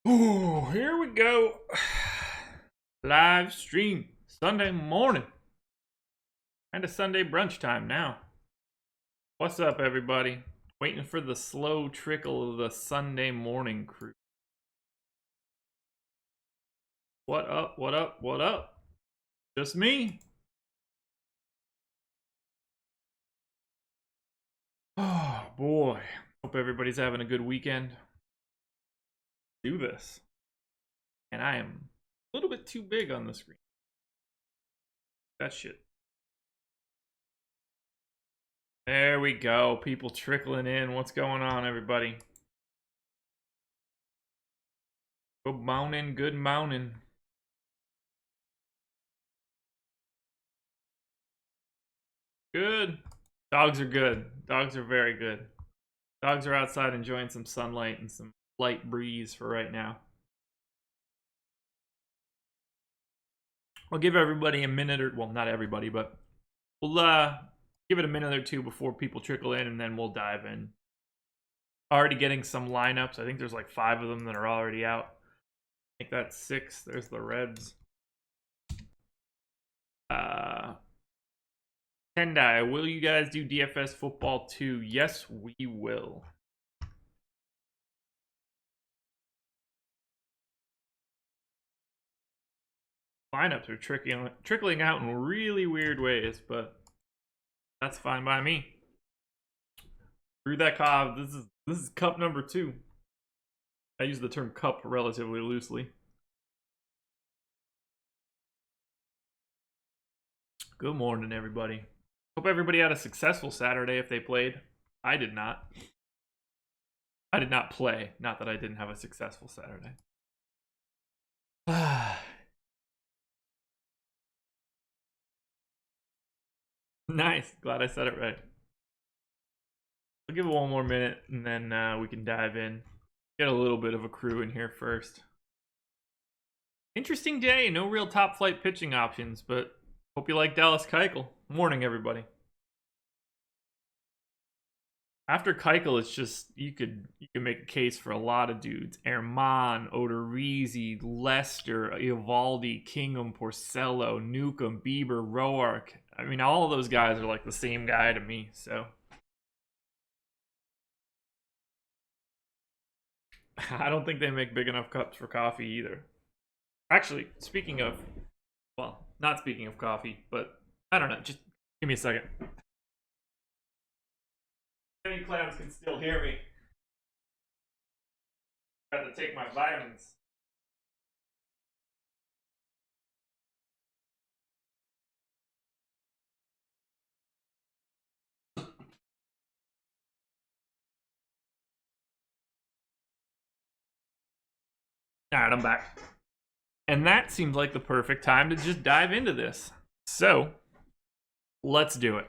Oh, here we go. Live stream Sunday morning. Kind of Sunday brunch time now. What's up, everybody? Waiting for the slow trickle of the Sunday morning crew. What up? What up? What up? Just me. Oh, boy. Hope everybody's having a good weekend. Do this. And I am a little bit too big on the screen. That shit. There we go. People trickling in. What's going on, everybody? Good morning. Good morning. Good. Dogs are good. Dogs are very good. Dogs are outside enjoying some sunlight and some light breeze for right now. I'll give everybody a minute or, well, not everybody, but we'll give it a minute or two before people trickle in, and then we'll dive in. Already getting some lineups. I think there's like 5 of them that are already out. I think that's 6. There's the Reds. Tendai, will you guys do DFS football too? Yes, we will. Lineups are trickling out in really weird ways, but that's fine by me. Brew that cob. This is cup number 2. I use the term cup relatively loosely. Good morning, everybody. Hope everybody had a successful Saturday if they played. I did not. I did not play. Not that I didn't have a successful Saturday. Nice. Glad I said it right. I'll give it one more minute and then we can dive in. Get a little bit of a crew in here first. Interesting day. No real top flight pitching options, but hope you like Dallas Keuchel. Morning, everybody. After Keuchel, it's just you could make a case for a lot of dudes: Herman, Odorizzi, Lester, Eovaldi, Kingham, Porcello, Newcomb, Bieber, Roark. I mean, all of those guys are like the same guy to me. So I don't think they make big enough cups for coffee either. Actually, speaking of, well, not speaking of coffee, but I don't know. Just give me a second. Any clowns can still hear me. I have to take my vitamins. All right, I'm back. And that seems like the perfect time to just dive into this. So, let's do it.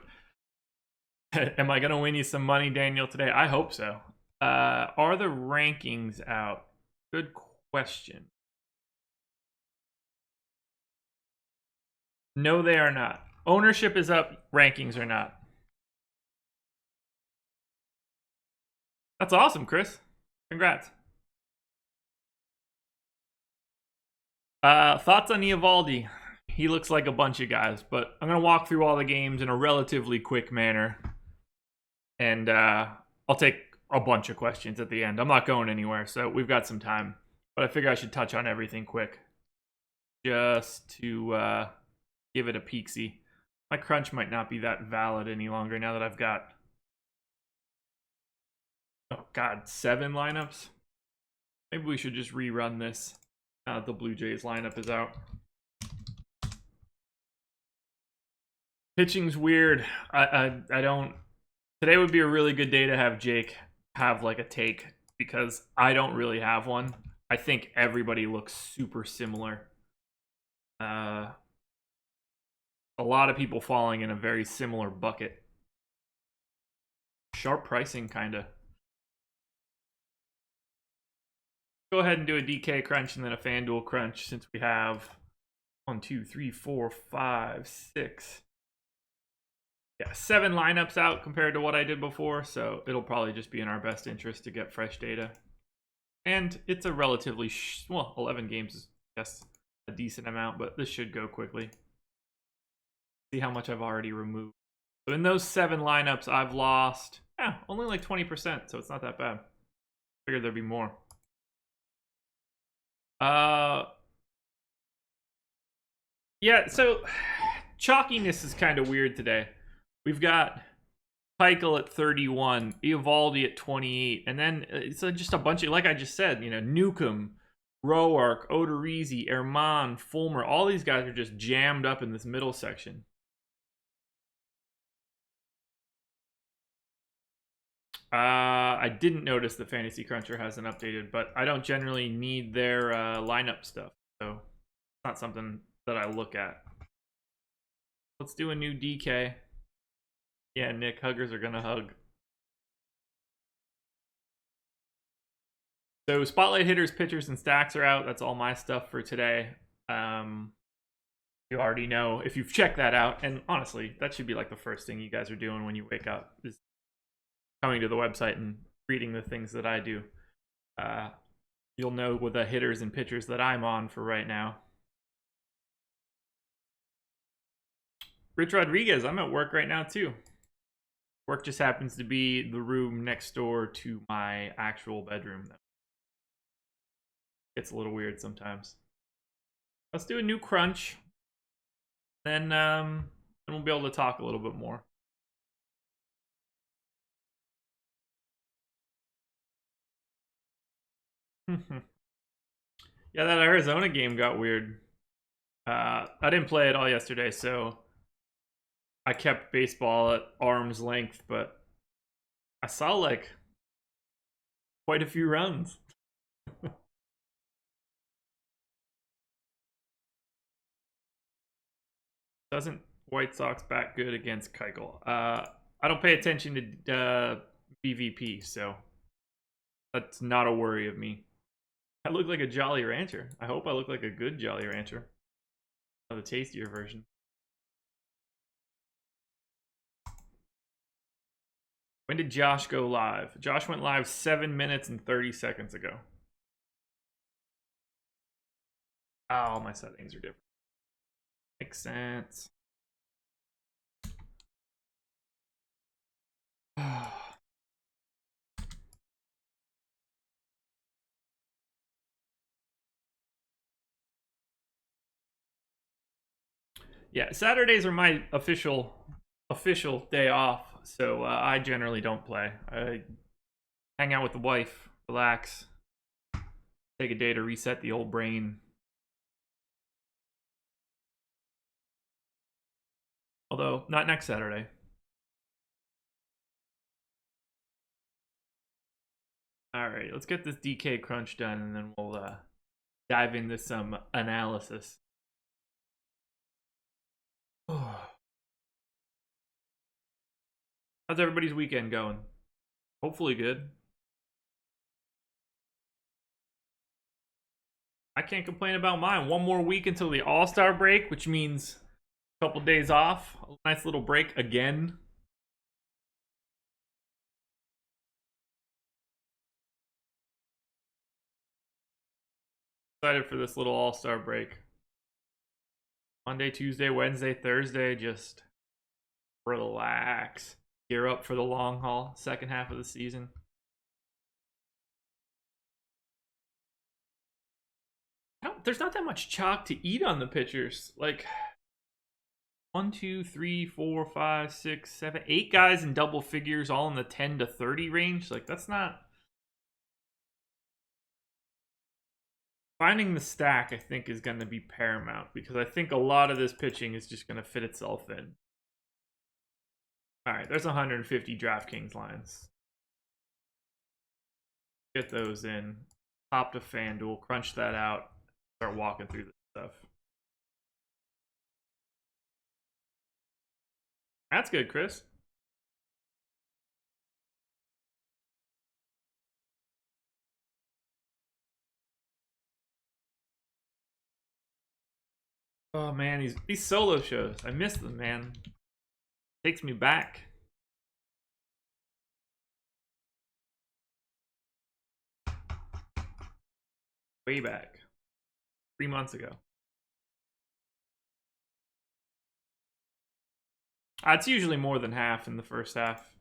Am I going to win you some money, Daniel, today? I hope so. Are the rankings out? Good question. No, they are not. Ownership is up. Rankings are not. That's awesome, Chris. Congrats. Thoughts on Eovaldi? He looks like a bunch of guys, but I'm going to walk through all the games in a relatively quick manner. And I'll take a bunch of questions at the end. I'm not going anywhere, so we've got some time. But I figure I should touch on everything quick, just to give it a peek-see. My crunch might not be that valid any longer now that I've got, oh god, 7 lineups. Maybe we should just rerun this now that the Blue Jays lineup is out. Pitching's weird. I don't. Today would be a really good day to have Jake have like a take, because I don't really have one. I think everybody looks super similar. A lot of people falling in a very similar bucket. Sharp pricing, kind of. Go ahead and do a DK crunch and then a FanDuel crunch, since we have 1, 2, 3, 4, 5, 6. Yeah, 7 lineups out compared to what I did before, so it'll probably just be in our best interest to get fresh data. And it's a relatively, well, 11 games is, yes, a decent amount, but this should go quickly. See how much I've already removed. So in those 7 lineups, I've lost, only like 20%, so it's not that bad. Figured there'd be more. Yeah, so chalkiness is kind of weird today. We've got Keuchel at 31, Eovaldi at 28, and then it's just a bunch of, like I just said, Newcomb, Roark, Odorizzi, Erman, Fulmer, all these guys are just jammed up in this middle section. I didn't notice that Fantasy Cruncher hasn't updated, but I don't generally need their lineup stuff, so it's not something that I look at. Let's do a new DK. Yeah, Nick, huggers are gonna hug. So spotlight hitters, pitchers, and stacks are out. That's all my stuff for today. You already know if you've checked that out, and honestly, that should be like the first thing you guys are doing when you wake up, is coming to the website and reading the things that I do. You'll know with the hitters and pitchers that I'm on for right now. Rich Rodriguez, I'm at work right now too. Work just happens to be the room next door to my actual bedroom. It's a little weird sometimes. Let's do a new crunch. Then we'll be able to talk a little bit more. Yeah, that Arizona game got weird. I didn't play it all yesterday, so I kept baseball at arm's length, but I saw like quite a few runs. Doesn't White Sox bat good against Keuchel? I don't pay attention to BVP, so that's not a worry of me. I look like a Jolly Rancher. I hope I look like a good Jolly Rancher. The tastier version. When did Josh go live? Josh went live 7 minutes and 30 seconds ago. Oh, my settings are different. Makes sense. Yeah, Saturdays are my official day off, so I generally don't play. I hang out with the wife, relax, take a day to reset the old brain. Although, not next Saturday. All right, let's get this DK crunch done, and then we'll dive into some analysis. How's everybody's weekend going? Hopefully good. I can't complain about mine. One more week until the All-Star break, which means a couple days off. A nice little break again. Excited for this little All-Star break. Monday, Tuesday, Wednesday, Thursday, just relax. Gear up for the long haul, second half of the season. There's not that much chalk to eat on the pitchers. Like 1, 2, 3, 4, 5, 6, 7, 8 guys in double figures, all in the 10 to 30 range. Like, that's not. Finding the stack, I think, is going to be paramount, because I think a lot of this pitching is just going to fit itself in. All right, there's 150 DraftKings lines. Get those in. Hop to FanDuel, crunch that out, start walking through this stuff. That's good, Chris. Oh man, these solo shows, I miss them, man. Takes me back. way back 3 months ago. It's usually more than half in the first half.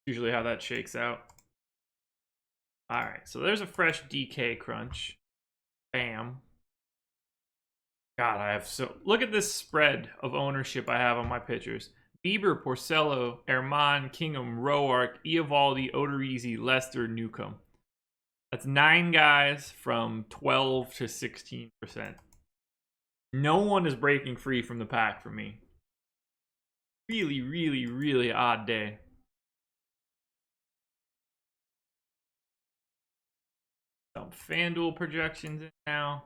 Usually how that shakes out. All right, so there's a fresh DK crunch. Bam. God, I have so... Look at this spread of ownership I have on my pitchers. Bieber, Porcello, Herman, Kingham, Roark, Eovaldi, Odorizzi, Lester, Newcomb. That's 9 guys from 12 to 16%. No one is breaking free from the pack for me. Really, really, really odd day. Some FanDuel projections in now.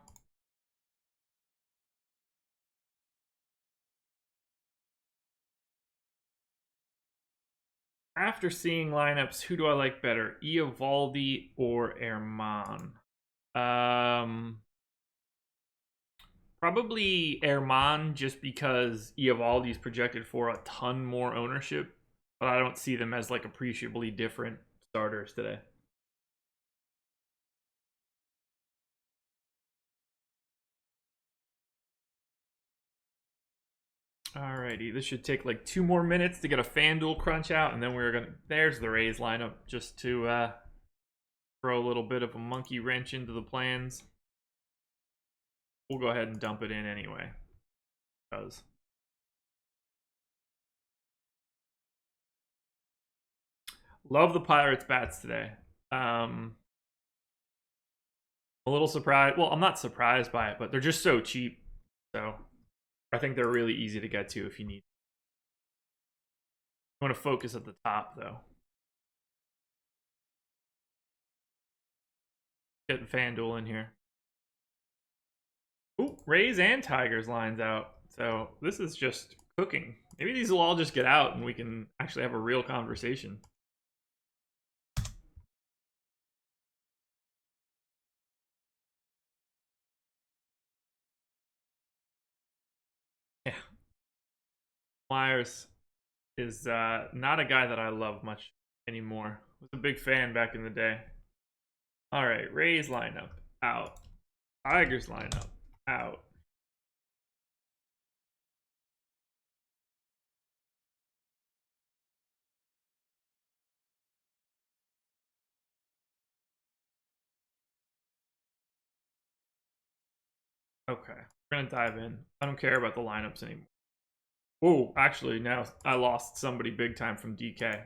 After seeing lineups, who do I like better? Eovaldi or Herman? Probably Herman, just because Eovaldi's projected for a ton more ownership, but I don't see them as like appreciably different starters today. Alrighty, this should take like 2 more minutes to get a FanDuel crunch out, and then we're gonna... There's the Rays lineup, just to throw a little bit of a monkey wrench into the plans. We'll go ahead and dump it in anyway, because love the Pirates bats today. A little surprised. Well, I'm not surprised by it, but they're just so cheap. So I think they're really easy to get to if you need. You want to focus at the top, though. Get FanDuel in here. Ooh, Rays and Tigers lines out. So this is just cooking. Maybe these will all just get out and we can actually have a real conversation. Yeah. Myers is not a guy that I love much anymore. I was a big fan back in the day. All right, Rays lineup out. Tigers lineup out. Okay, we're gonna dive in. I don't care about the lineups anymore. Oh, actually, now I lost somebody big time from DK.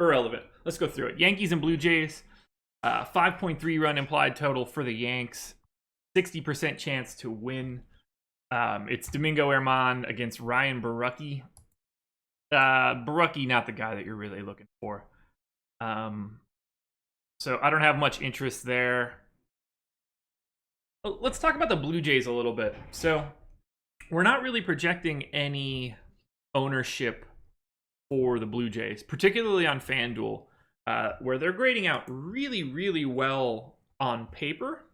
Irrelevant. Let's go through it. Yankees and Blue Jays. 5.3 run implied total for the Yanks. 60% chance to win. It's Domingo Herman against Ryan Borucki. Borucki, not the guy that you're really looking for. So I don't have much interest there. Let's talk about the Blue Jays a little bit. So we're not really projecting any ownership for the Blue Jays, particularly on FanDuel, where they're grading out really, really well on paper.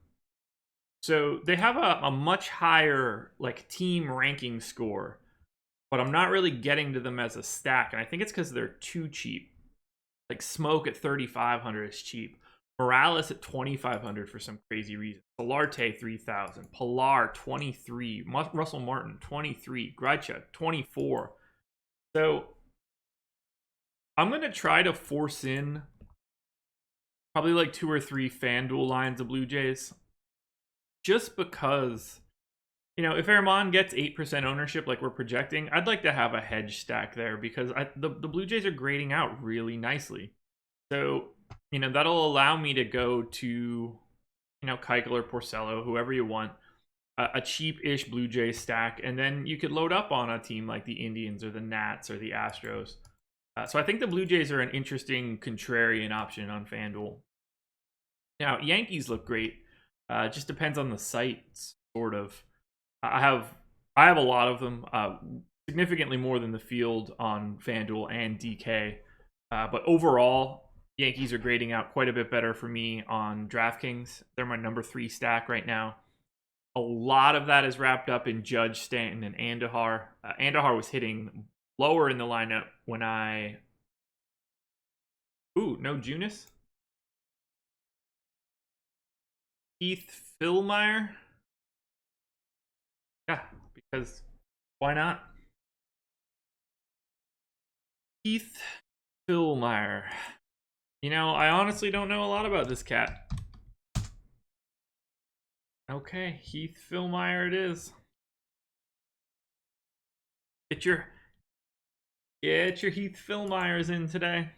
So they have a much higher like team ranking score, but I'm not really getting to them as a stack, and I think it's because they're too cheap. Like Smoke at 3,500 is cheap. Morales at 2,500 for some crazy reason. Solarte 3,000. Pilar 23. Russell Martin 23. Grichuk 24. So I'm gonna try to force in probably like 2 or 3 FanDuel lines of Blue Jays, just because, you know, if Herman gets 8% ownership like we're projecting, I'd like to have a hedge stack there because the Blue Jays are grading out really nicely. So, you know, that'll allow me to go to, you know, Keuchel or Porcello, whoever you want, a cheap-ish Blue Jay stack, and then you could load up on a team like the Indians or the Nats or the Astros. So I think the Blue Jays are an interesting contrarian option on FanDuel. Now, Yankees look great. It just depends on the site, sort of. I have a lot of them, significantly more than the field on FanDuel and DK. But overall, Yankees are grading out quite a bit better for me on DraftKings. They're my number 3 stack right now. A lot of that is wrapped up in Judge, Stanton, and Andahar. Andahar was hitting lower in the lineup when I... Ooh, no Junis? Heath Philmeyer? Yeah, because why not? Heath Philmeyer. You know, I honestly don't know a lot about this cat. Okay, Heath Philmeyer it is. Get your Heath Philmeyers in today.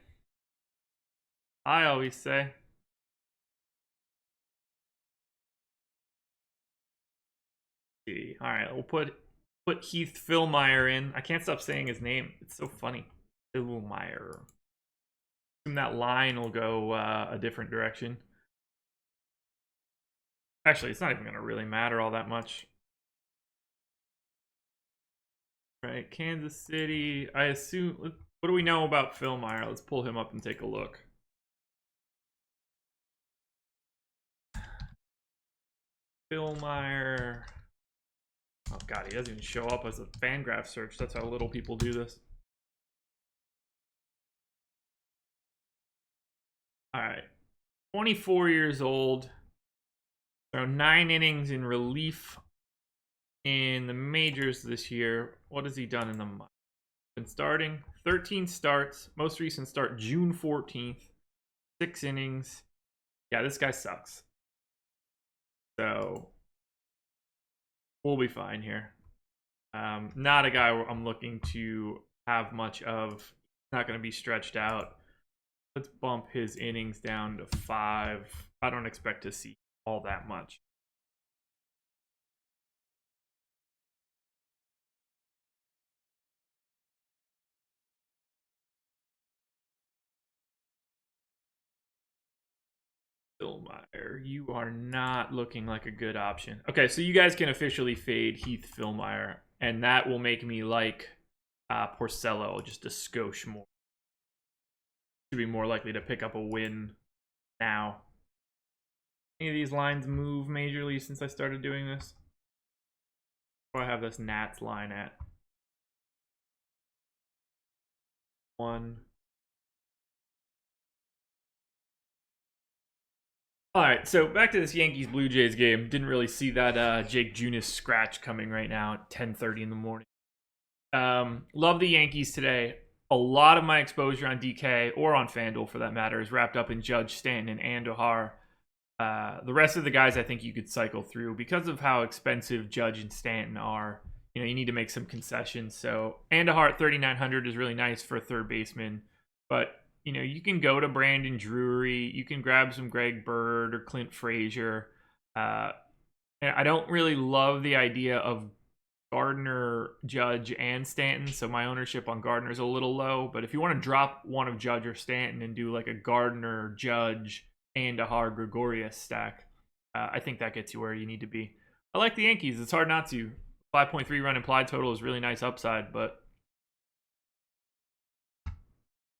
I always say. See. All right, we'll put Heath Philmeyer in. I can't stop saying his name. It's so funny. Philmeyer. Assume that line will go a different direction. Actually, it's not even going to really matter all that much. Right, Kansas City. I assume. What do we know about Philmeyer? Let's pull him up and take a look. Philmeyer. Oh god, he doesn't even show up as a FanGraph search. That's how little people do this. All right, 24 years old. So 9 innings in relief in the majors this year. What has he done in the month? Been starting 13 starts. Most recent start June 14th. 6 innings. Yeah, this guy sucks. So we'll be fine here. Not a guy I'm looking to have much of. Not going to be stretched out. Let's bump his innings down to 5. I don't expect to see all that much. Philmeyer, you are not looking like a good option. Okay, so you guys can officially fade Heath Philmeyer, and that will make me like Porcello just a skosh more. Should be more likely to pick up a win now. Any of these lines move majorly since I started doing this? Where do I have this Nats line at? 1. All right, so back to this Yankees Blue Jays game. Didn't really see that Jake Junis scratch coming right now at 10:30 in the morning. Love the Yankees today. A lot of my exposure on DK or on FanDuel for that matter is wrapped up in Judge, Stanton, and Andujar. The rest of the guys I think you could cycle through because of how expensive Judge and Stanton are. You know, you need to make some concessions. So Andujar at 3,900 is really nice for a third baseman, but you know, you can go to Brandon Drury, you can grab some Greg Bird or Clint Frazier. And I don't really love the idea of Gardner, Judge, and Stanton, so my ownership on Gardner is a little low. But if you want to drop one of Judge or Stanton and do like a Gardner, Judge, Andujar, Gregorius stack, I think that gets you where you need to be. I like the Yankees. It's hard not to. 5.3 run implied total is really nice upside, but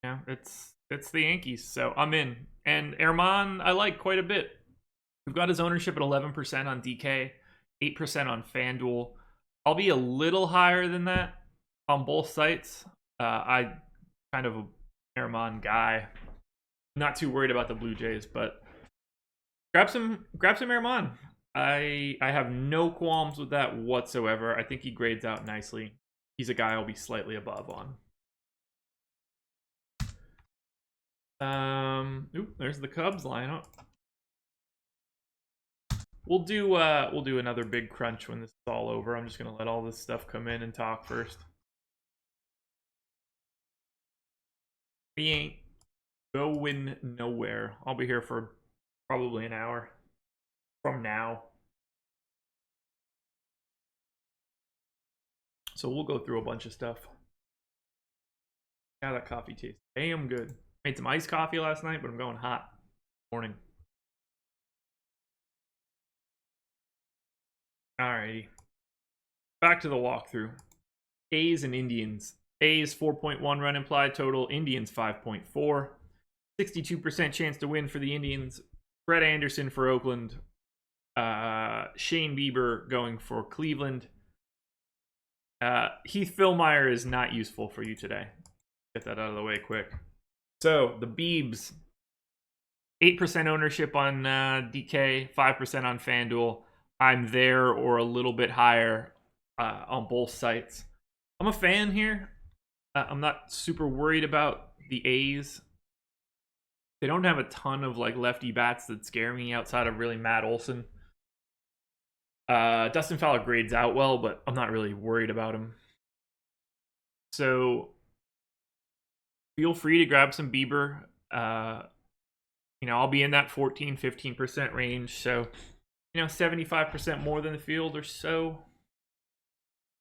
yeah, it's the Yankees, so I'm in. And Erman, I like quite a bit. We've got his ownership at 11% on DK, 8% on FanDuel. I'll be a little higher than that on both sites. I kind of a Erman guy. Not too worried about the Blue Jays, but grab some Erman. I have no qualms with that whatsoever. I think he grades out nicely. He's a guy I'll be slightly above on. There's the Cubs lineup. We'll do another big crunch when this is all over. I'm just gonna let all this stuff come in and talk first. We ain't going nowhere. I'll be here for probably an hour from now. So we'll go through a bunch of stuff. Yeah, that coffee tastes damn good. Made some iced coffee last night, but I'm going hot morning. Alrighty. Back to the walkthrough. A's and Indians. A's 4.1 run implied total. Indians 5.4. 62% chance to win for the Indians. Brett Anderson for Oakland. Shane Bieber going for Cleveland. Heath Philmeyer is not useful for you today. Get that out of the way quick. So, the Biebs. 8% ownership on DK, 5% on FanDuel. I'm there or a little bit higher on both sites. I'm a fan here. I'm not super worried about the A's. They don't have a ton of like lefty bats that scare me outside of really Matt Olson. Dustin Fowler grades out well, but I'm not really worried about him. So feel free to grab some Bieber. I'll be in that 14-15% range. So, 75% more than the field or so.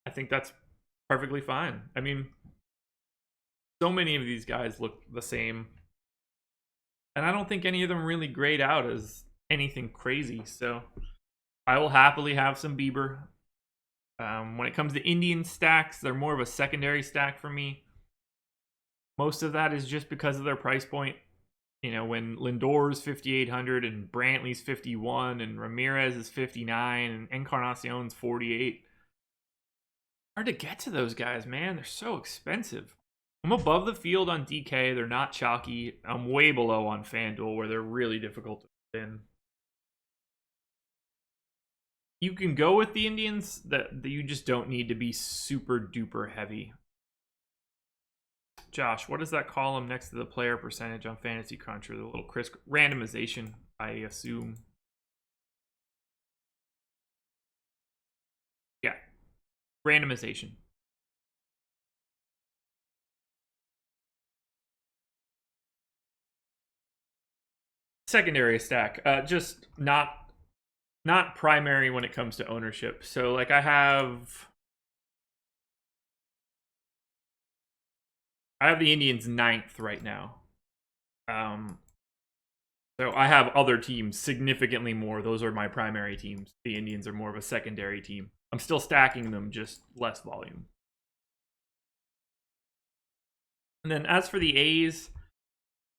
I think that's perfectly fine. I mean, so many of these guys look the same. And I don't think any of them really grade out as anything crazy. So I will happily have some Bieber. When it comes to Indian stacks, they're more of a secondary stack for me. Most of that is just because of their price point. When Lindor's 5,800 and Brantley's 51 and Ramirez is 59 and Encarnacion's 48. Hard to get to those guys, man. They're so expensive. I'm above the field on DK. They're not chalky. I'm way below on FanDuel where they're really difficult to fit in. You can go with the Indians that you just don't need to be super duper heavy. Josh, what is that column next to the player percentage on Fantasy Cruncher? The little randomization, I assume. Yeah, randomization. Secondary stack, just not primary when it comes to ownership. So like I have the Indians 9th right now. So I have other teams significantly more. Those are my primary teams. The Indians are more of a secondary team. I'm still stacking them, just less volume. And then as for the A's,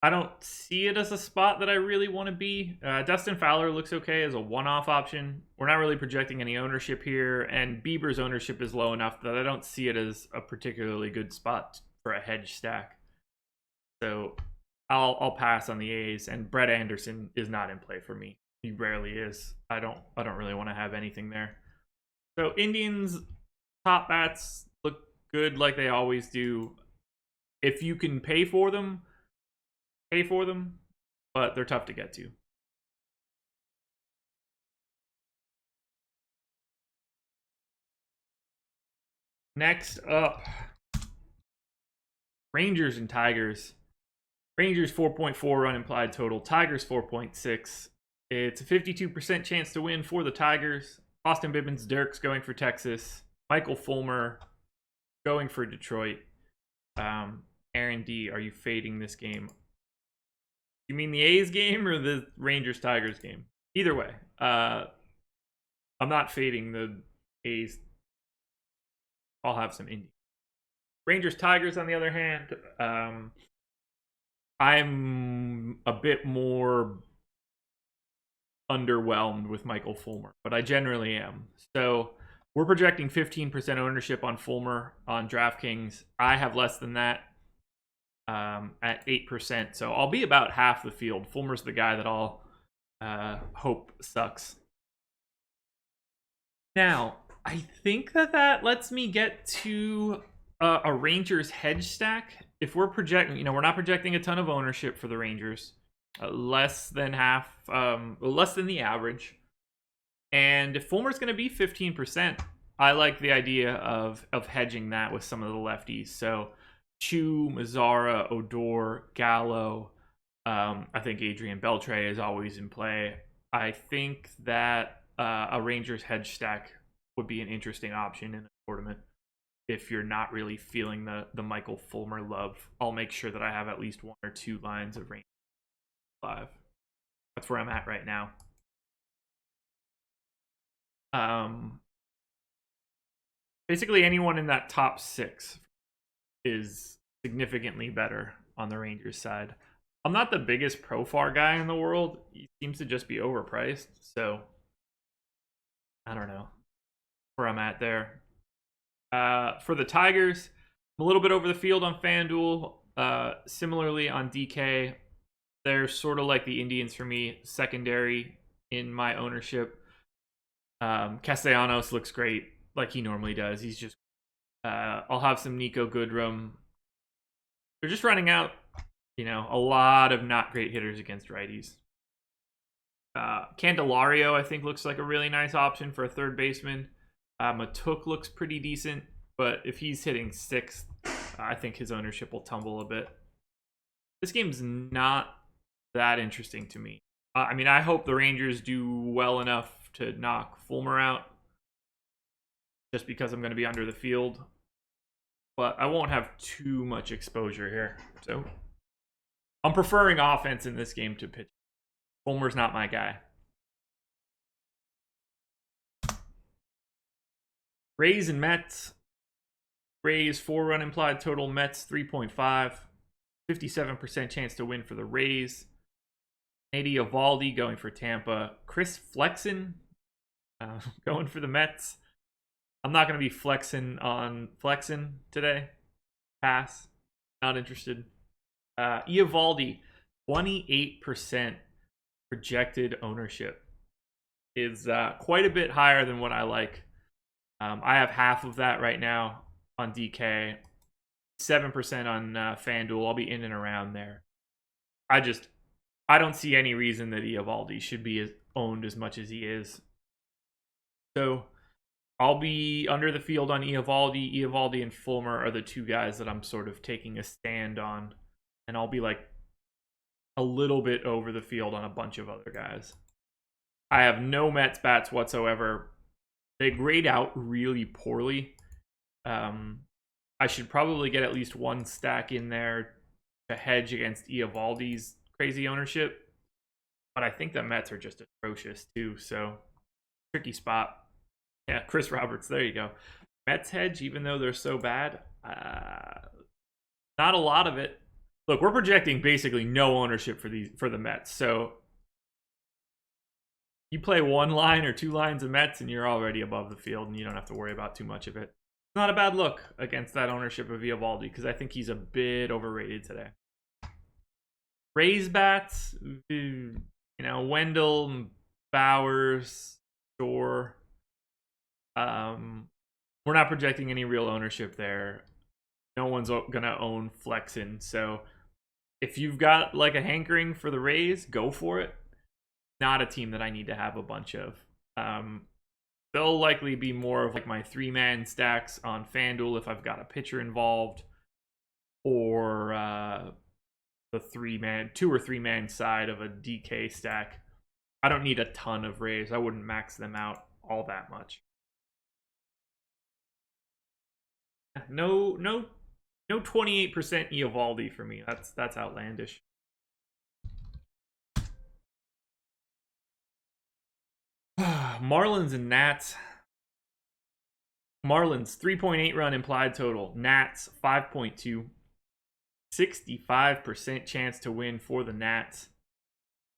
I don't see it as a spot that I really want to be. Dustin Fowler looks okay as a one-off option. We're not really projecting any ownership here, and Bieber's ownership is low enough that I don't see it as a particularly good spot for a hedge stack. So I'll pass on the A's, and Brett Anderson is not in play for me. He rarely is. I don't really want to have anything there. So Indians top bats look good like they always do. If you can pay for them, but they're tough to get to. Next up, Rangers and Tigers. Rangers 4.4 run implied total. Tigers 4.6. It's a 52% chance to win for the Tigers. Austin Bibbins, Dirks going for Texas. Michael Fulmer going for Detroit. Aaron D, are you fading this game? You mean the A's game or the Rangers-Tigers game? Either way, I'm not fading the A's. I'll have some Indians. Rangers-Tigers, on the other hand, I'm a bit more underwhelmed with Michael Fulmer, but I generally am. So we're projecting 15% ownership on Fulmer on DraftKings. I have less than that at 8%. So I'll be about half the field. Fulmer's the guy that I'll hope sucks. Now, I think that lets me get to a Rangers hedge stack. If we're projecting, we're not projecting a ton of ownership for the Rangers. Less than half, less than the average. And if Fulmer's going to be 15%, I like the idea of hedging that with some of the lefties. So Chu, Mazzara, Odor, Gallo. I think Adrian Beltre is always in play. I think that a Rangers hedge stack would be an interesting option in the tournament. If you're not really feeling the Michael Fulmer love, I'll make sure that I have at least 1 or 2 lines of Rangers 5. That's where I'm at right now. Basically anyone in that top 6 is significantly better on the Rangers side. I'm not the biggest Profar guy in the world. He seems to just be overpriced. So I don't know where I'm at there. For the Tigers, I'm a little bit over the field on FanDuel. Similarly on DK, They're sort of like the Indians for me, secondary in my ownership. Castellanos looks great, like he normally does. He's just. I'll have some Nico Goodrum. They're just running out, a lot of not great hitters against righties. Candelario, I think, looks like a really nice option for a third baseman. Matuk looks pretty decent, but if he's hitting sixth, I think his ownership will tumble a bit. This game's not that interesting to me. I hope the Rangers do well enough to knock Fulmer out, just because I'm going to be under the field. But I won't have too much exposure here. So I'm preferring offense in this game to pitch. Fulmer's not my guy. Rays and Mets. Rays 4-run implied total. Mets 3.5. 57% chance to win for the Rays. Eddie Eovaldi going for Tampa. Chris Flexen going for the Mets. I'm not going to be flexing on Flexen today. Pass. Not interested. Eovaldi, 28% projected ownership is quite a bit higher than what I like. I have half of that right now on DK, 7% on FanDuel. I'll be in and around there. I don't see any reason that Eovaldi should be owned as much as he is. So I'll be under the field on Eovaldi. Eovaldi and Fulmer are the two guys that I'm sort of taking a stand on. And I'll be like a little bit over the field on a bunch of other guys. I have no Mets bats whatsoever. They grade out really poorly. I should probably get at least one stack in there to hedge against Eovaldi's crazy ownership. But I think the Mets are just atrocious too. So, tricky spot. Yeah, Chris Roberts, there you go. Mets hedge, even though they're so bad. Not a lot of it. Look, we're projecting basically no ownership for the Mets. So you play one line or two lines of Mets and you're already above the field and you don't have to worry about too much of it. It's not a bad look against that ownership of Eovaldi because I think he's a bit overrated today. Rays bats, Wendell, Bowers, Shore. We're not projecting any real ownership there. No one's gonna own Flexen, so if you've got like a hankering for the Rays, go for it. Not a team that I need to have a bunch of. They'll likely be more of like my 3-man stacks on FanDuel if I've got a pitcher involved, or the 2 or 3-man side of a DK stack. I don't need a ton of Rays. I wouldn't max them out all that much. No 28% Eovaldi for me. That's outlandish. Marlins and Nats. Marlins 3.8 run implied total. Nats 5.2. 65% chance to win for the Nats.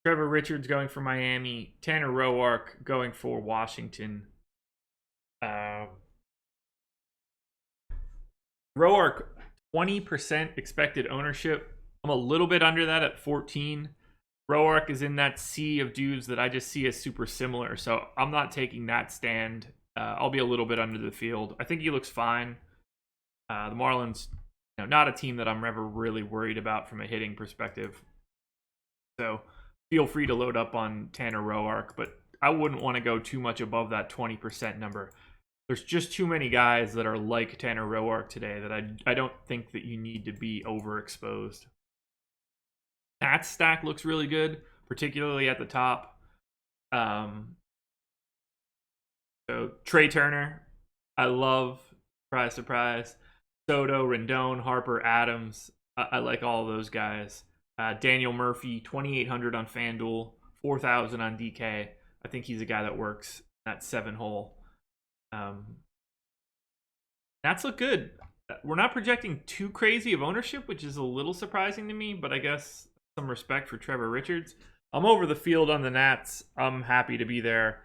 Trevor Richards going for Miami. Tanner Roark going for Washington. Roark, 20% expected ownership. I'm a little bit under that at 14. Roark is in that sea of dudes that I just see as super similar, so I'm not taking that stand. I'll be a little bit under the field. I think he looks fine. The Marlins, not a team that I'm ever really worried about from a hitting perspective. So feel free to load up on Tanner Roark, but I wouldn't want to go too much above that 20% number. There's just too many guys that are like Tanner Roark today that I don't think that you need to be overexposed. That stack looks really good, particularly at the top. So Trey Turner, I love. Surprise, surprise. Soto, Rendon, Harper, Adams. I like all of those guys. Daniel Murphy, 2,800 on FanDuel, 4,000 on DK. I think he's a guy that works that 7-hole. Nats look good. We're not projecting too crazy of ownership, which is a little surprising to me, but I guess some respect for Trevor Richards. I'm over the field on the Nats. I'm happy to be there.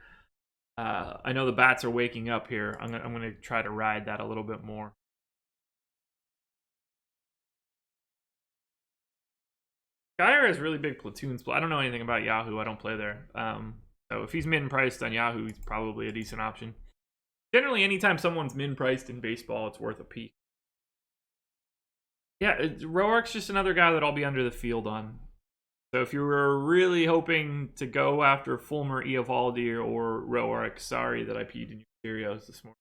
I know the bats are waking up here. I'm going to try to ride that a little bit more. Geyer has really big platoons. I don't know anything about Yahoo. I don't play there. So if he's min-priced on Yahoo, he's probably a decent option. Generally, anytime someone's min-priced in baseball, it's worth a peek. Yeah, Roark's just another guy that I'll be under the field on. So if you were really hoping to go after Fulmer, Eovaldi, or Roark, sorry that I peed in your Cheerios this morning.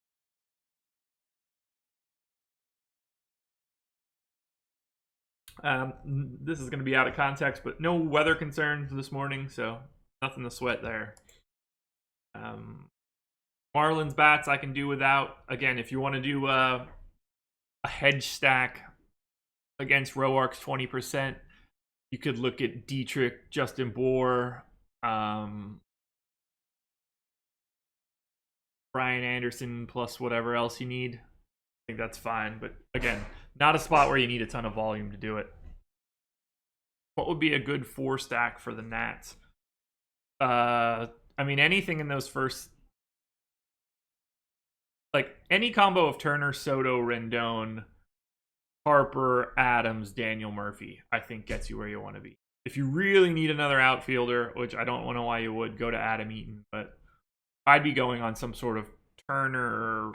This is going to be out of context, but no weather concerns this morning, so nothing to sweat there. Marlins bats I can do without. Again, if you want to do a hedge stack against Roark's 20%, you could look at Dietrich, Justin Bour, Brian Anderson plus whatever else you need. I think that's fine, but again, not a spot where you need a ton of volume to do it. What would be a good 4 stack for the Nats? I mean, anything in those first, like any combo of Turner, Soto, Rendon, Harper, Adams, Daniel Murphy, I think gets you where you want to be. If you really need another outfielder, which I don't know why you would, go to Adam Eaton, but I'd be going on some sort of Turner,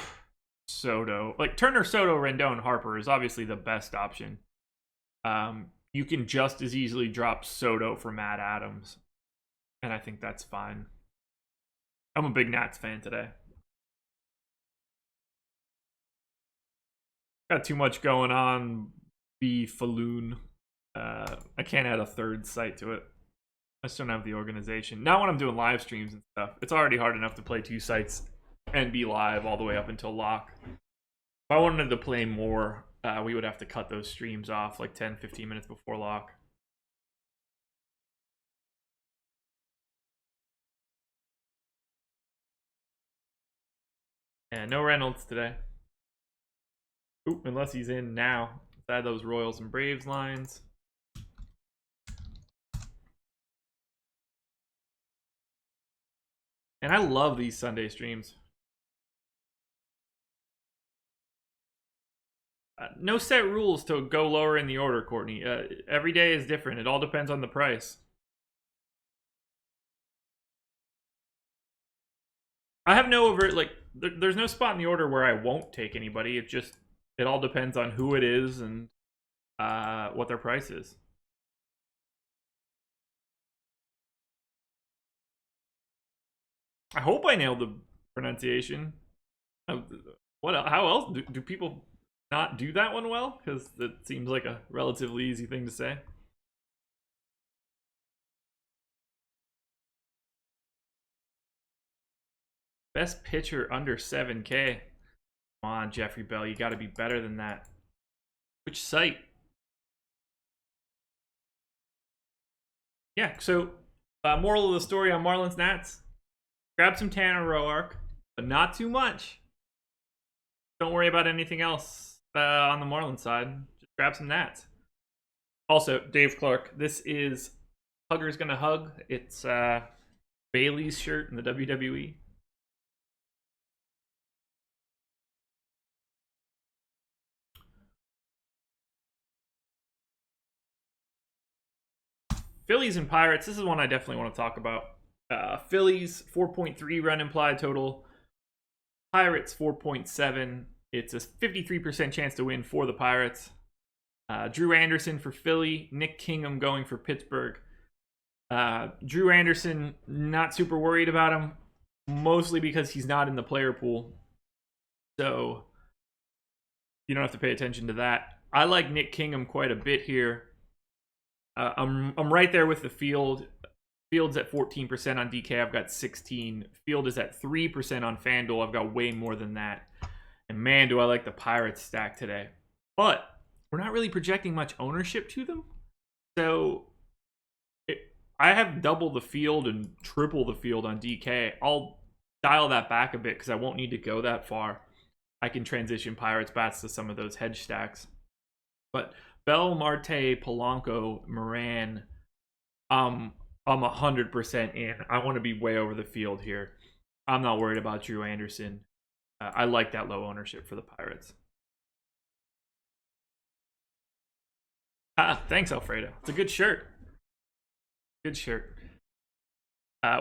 Soto. Like Turner, Soto, Rendon, Harper is obviously the best option. You can just as easily drop Soto for Matt Adams, and I think that's fine. I'm a big Nats fan today. Got too much going on. Be Falloon. I can't add a third site to it. I just don't have the organization. Not when I'm doing live streams and stuff. It's already hard enough to play 2 sites and be live all the way up until lock. If I wanted to play more, we would have to cut those streams off like 10-15 minutes before lock. And no Reynolds today. Ooh, unless he's in now. Let's add those Royals and Braves lines. And I love these Sunday streams. No set rules to go lower in the order, Courtney. Every day is different. It all depends on the price. I have no overt, like, there's no spot in the order where I won't take anybody. It all depends on who it is and what their price is. I hope I nailed the pronunciation. How else do people not do that one well? Because it seems like a relatively easy thing to say. Best pitcher under 7K. Come on, Jeffrey Bell. You got to be better than that. Which site? Yeah, so moral of the story on Marlins Nats. Grab some Tanner Roark, but not too much. Don't worry about anything else on the Marlins side. Just grab some Nats. Also, Dave Clark, this is Hugger's Gonna Hug. It's Bailey's shirt in the WWE. Phillies and Pirates. This is one I definitely want to talk about. Phillies 4.3 run implied total. Pirates 4.7. It's a 53% chance to win for the Pirates. Drew Anderson for Philly. Nick Kingham going for Pittsburgh. Drew Anderson, not super worried about him, mostly because he's not in the player pool. So you don't have to pay attention to that. I like Nick Kingham quite a bit here. I'm right there with the field. Field's at 14% on DK. I've got 16. Field is at 3% on FanDuel. I've got way more than that. And man, do I like the Pirates stack today. But we're not really projecting much ownership to them. So I have double the field and triple the field on DK. I'll dial that back a bit because I won't need to go that far. I can transition Pirates bats to some of those hedge stacks. But Bell, Marte, Polanco, Moran, I'm 100% in. I want to be way over the field here. I'm not worried about Drew Anderson. I like that low ownership for the Pirates. Thanks, Alfredo. It's a good shirt. Good shirt.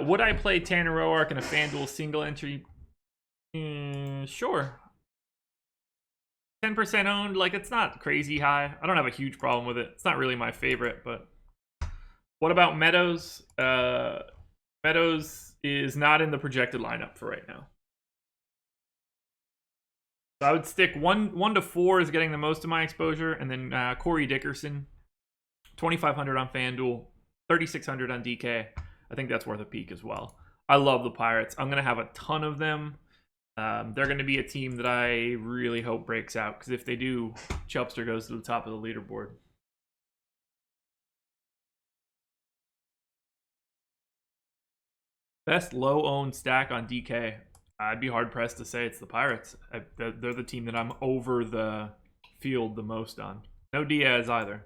Would I play Tanner Roark in a FanDuel single entry? Sure. 10% owned, like, it's not crazy high. I don't have a huge problem with it. It's not really my favorite, but what about Meadows? Meadows is not in the projected lineup for right now. So I would stick 1 to 4 is getting the most of my exposure, and then Corey Dickerson, 2,500 on FanDuel, 3,600 on DK. I think that's worth a peek as well. I love the Pirates. I'm going to have a ton of them. They're going to be a team that I really hope breaks out, because if they do, Chubster goes to the top of the leaderboard. Best low-owned stack on DK. I'd be hard-pressed to say it's the Pirates. They're the team that I'm over the field the most on. No Diaz either.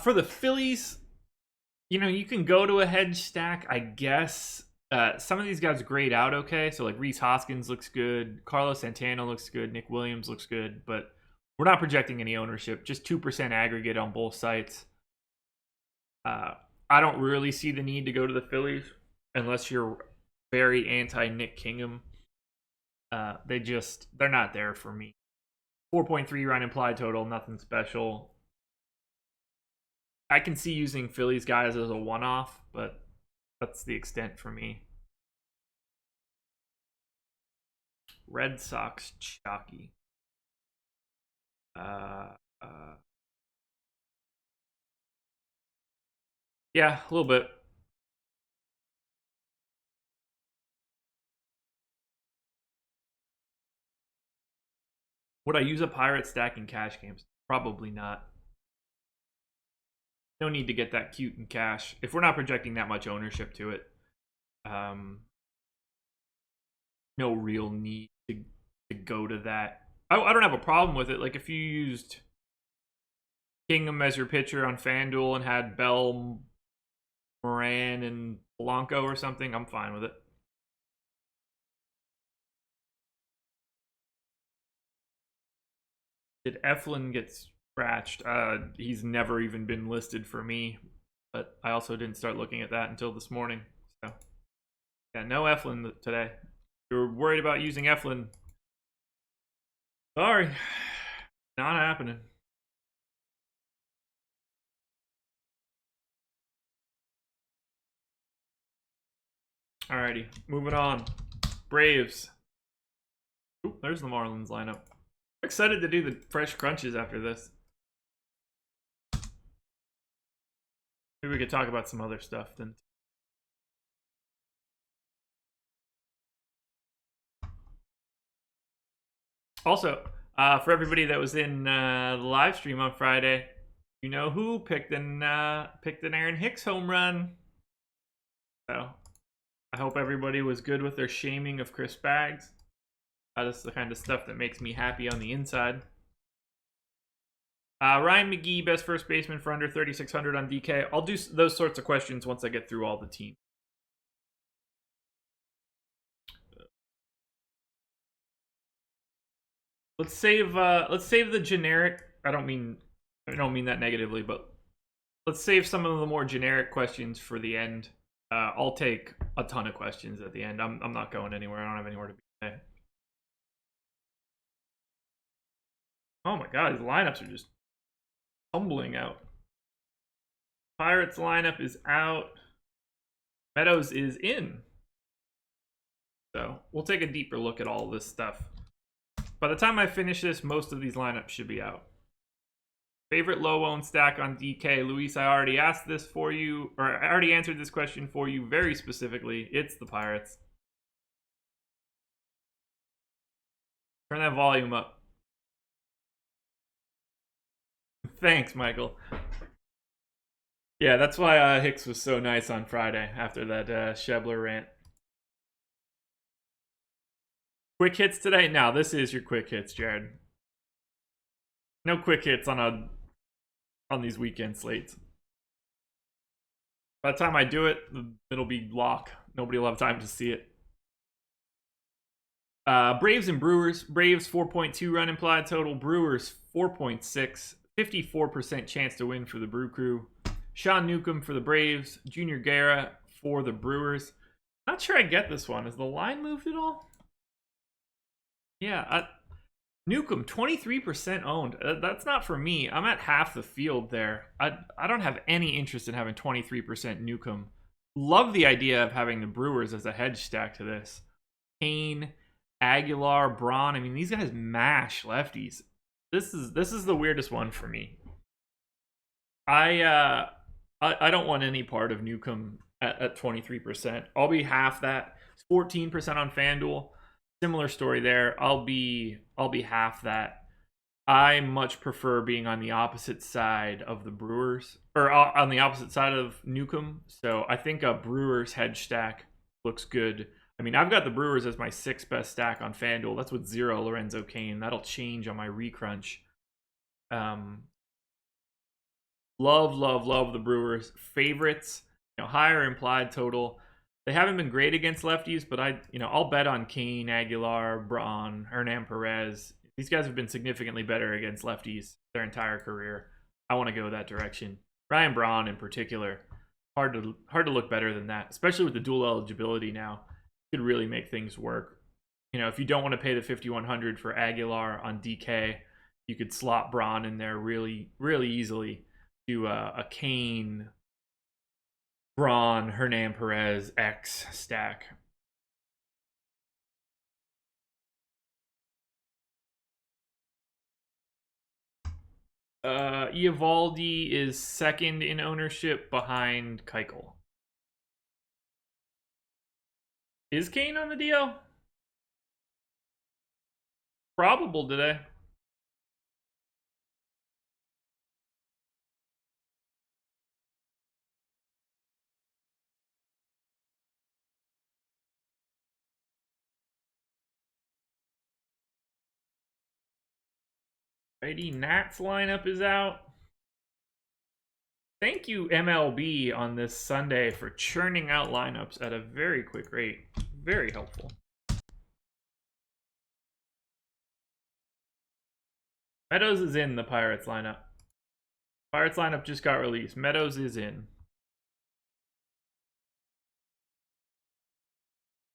For the Phillies, you know, you can go to a hedge stack, I guess. Some of these guys grade out okay. So, like, Rhys Hoskins looks good. Carlos Santana looks good. Nick Williams looks good. But we're not projecting any ownership. Just 2% aggregate on both sites. I don't really see the need to go to the Phillies unless you're very anti-Nick Kingham. They're not there for me. 4.3 run implied total, nothing special. I can see using Phillies guys as a one-off, but that's the extent for me. Red Sox chalky. Yeah, a little bit. Would I use a Pirate stack in cash games? Probably not. No need to get that cute in cash. If we're not projecting that much ownership to it, no real need to go to that. I don't have a problem with it. Like, if you used Kingham as your pitcher on FanDuel and had Bell, Moran, and Blanco or something, I'm fine with it. Did Eflin get scratched? He's never even been listed for me, but I also didn't start looking at that until this morning. So, yeah, no Eflin today. If you're worried about using Eflin, sorry, not happening. Alrighty, moving on. Braves. Ooh, there's the Marlins lineup. Excited to do the fresh crunches after this. Maybe we could talk about some other stuff then. Also, for everybody that was in the live stream on Friday, you know who picked an Aaron Hicks home run. So I hope everybody was good with their shaming of Chris Baggs. That's the kind of stuff that makes me happy on the inside. Ryan McGee, best first baseman for under 3,600 on DK. I'll do those sorts of questions once I get through all the teams. Let's save the generic. I don't mean that negatively, but let's save some of the more generic questions for the end. I'll take a ton of questions at the end. I'm not going anywhere. I don't have anywhere to be today. Oh my god, these lineups are just tumbling out. Pirates lineup is out. Meadows is in. So we'll take a deeper look at all this stuff. By the time I finish this, most of these lineups should be out. Favorite low-owned stack on DK. Luis, I already asked this for you, or I already answered this question for you very specifically. It's the Pirates. Turn that volume up. Thanks, Michael. Yeah, that's why Hicks was so nice on Friday after that Schebler rant. Quick hits today? Now this is your quick hits, Jared. No quick hits on these weekend slates. By the time I do it, it'll be lock. Nobody will have time to see it. Braves and Brewers. Braves 4.2 run implied total. Brewers 4.6. 54% chance to win for the Brew Crew. Sean Newcomb for the Braves. Junior Guerra for the Brewers. Not sure I get this one. Has the line moved at all? Yeah, Newcomb 23% owned. That's not for me. I'm at half the field there. I don't have any interest in having 23% Newcomb. Love the idea of having the Brewers as a hedge stack to this. Kane, Aguilar, Braun. I mean, these guys mash lefties. This is the weirdest one for me. I don't want any part of Newcomb at 23%. I'll be half that. It's 14% on FanDuel. Similar story there. I'll be half that. I much prefer being on the opposite side of the Brewers, or on the opposite side of Newcomb. So I think a Brewers hedge stack looks good. I mean, I've got the Brewers as my 6th best stack on FanDuel. That's with 0 Lorenzo Cain. That'll change on my recrunch. Love the Brewers. Favorites, higher implied total. They haven't been great against lefties, but I'll bet on Kane, Aguilar, Braun, Hernan Perez. These guys have been significantly better against lefties their entire career. I want to go that direction. Ryan Braun in particular, hard to look better than that, especially with the dual eligibility now. Could really make things work. If you don't want to pay the 5,100 for Aguilar on DK, you could slot Braun in there really, really easily. Do a Kane, Braun, Hernan Perez X stack. Eovaldi is 2nd in ownership behind Keuchel. Is Kane on the DL? Probable today. Righty, Nats lineup is out. Thank you, MLB, on this Sunday for churning out lineups at a very quick rate. Very helpful. Meadows is in the Pirates lineup. Pirates lineup just got released. Meadows is in.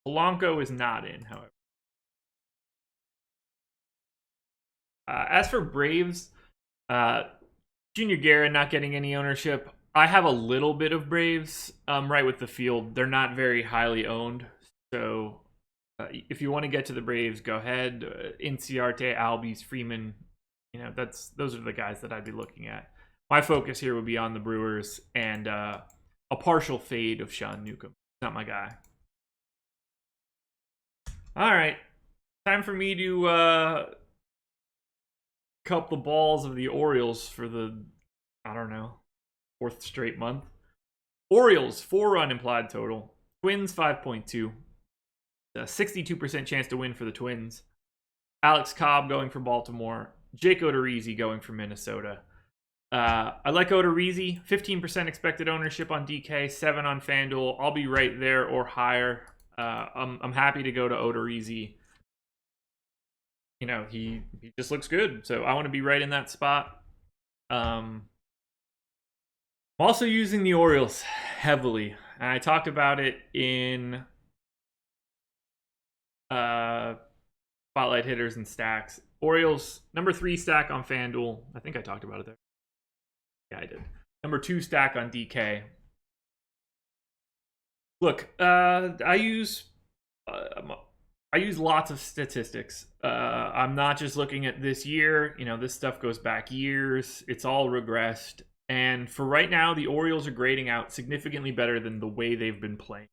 Polanco is not in, however. As for Braves, Junior Guerra not getting any ownership. I have a little bit of Braves right with the field. They're not very highly owned. So if you want to get to the Braves, go ahead. Inciarte, Albies, Freeman. Those are the guys that I'd be looking at. My focus here would be on the Brewers and a partial fade of Sean Newcomb. Not my guy. All right. Time for me to cup the balls of the Orioles for the, 4th straight month. Orioles, 4-run implied total. Twins, 5.2. 62% chance to win for the Twins. Alex Cobb going for Baltimore. Jake Odorizzi going for Minnesota. I like Odorizzi. 15% expected ownership on DK, 7 on FanDuel. I'll be right there or higher. I'm happy to go to Odorizzi. He just looks good, so I want to be right in that spot. I'm also using the Orioles heavily, and I talked about it in Spotlight Hitters and Stacks. Orioles, number 3 stack on FanDuel. I think I talked about it there. Yeah, I did. Number 2 stack on DK. Look, I use lots of statistics. I'm not just looking at this year. This stuff goes back years. It's all regressed. And for right now, the Orioles are grading out significantly better than the way they've been playing,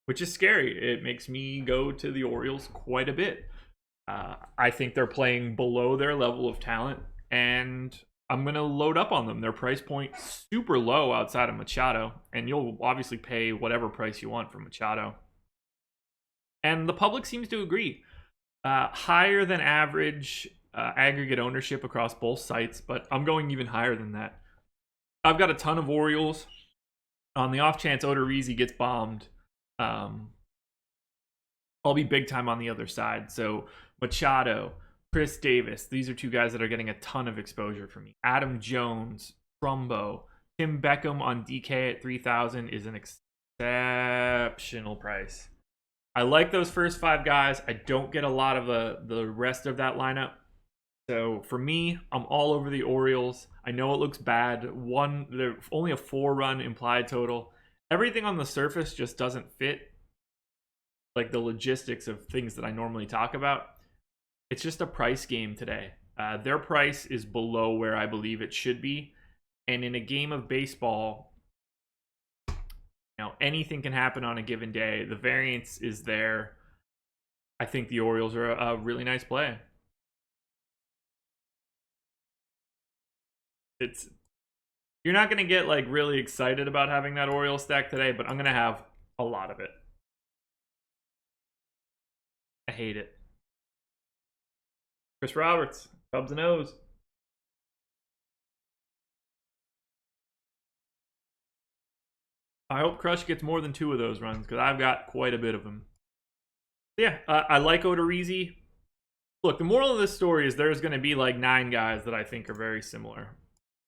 which is scary. It makes me go to the Orioles quite a bit. I think they're playing below their level of talent, and I'm going to load up on them. Their price point super low outside of Machado, and you'll obviously pay whatever price you want for Machado. And the public seems to agree. Higher than average aggregate ownership across both sites, but I'm going even higher than that. I've got a ton of Orioles. On the off chance Odorizzi gets bombed, I'll be big time on the other side. So Machado, Chris Davis, these are two guys that are getting a ton of exposure for me. Adam Jones, Trumbo, Tim Beckham on DK at 3,000 is an exceptional price. I like those first 5 guys. I don't get a lot of the rest of that lineup. So for me, I'm all over the Orioles. I know it looks bad. They're only a 4-run implied total. Everything on the surface just doesn't fit, like the logistics of things that I normally talk about. It's just a price game today. Their price is below where I believe it should be. And in a game of baseball, anything can happen on a given day. The variance is there. I think the Orioles are a really nice play. You're not going to get like really excited about having that Orioles stack today, but I'm going to have a lot of it. I hate it. Chris Roberts, Cubs and O's. I hope Crush gets more than 2 of those runs because I've got quite a bit of them. Yeah, I like Odorizzi. Look, the moral of this story is there's going to be like 9 guys that I think are very similar.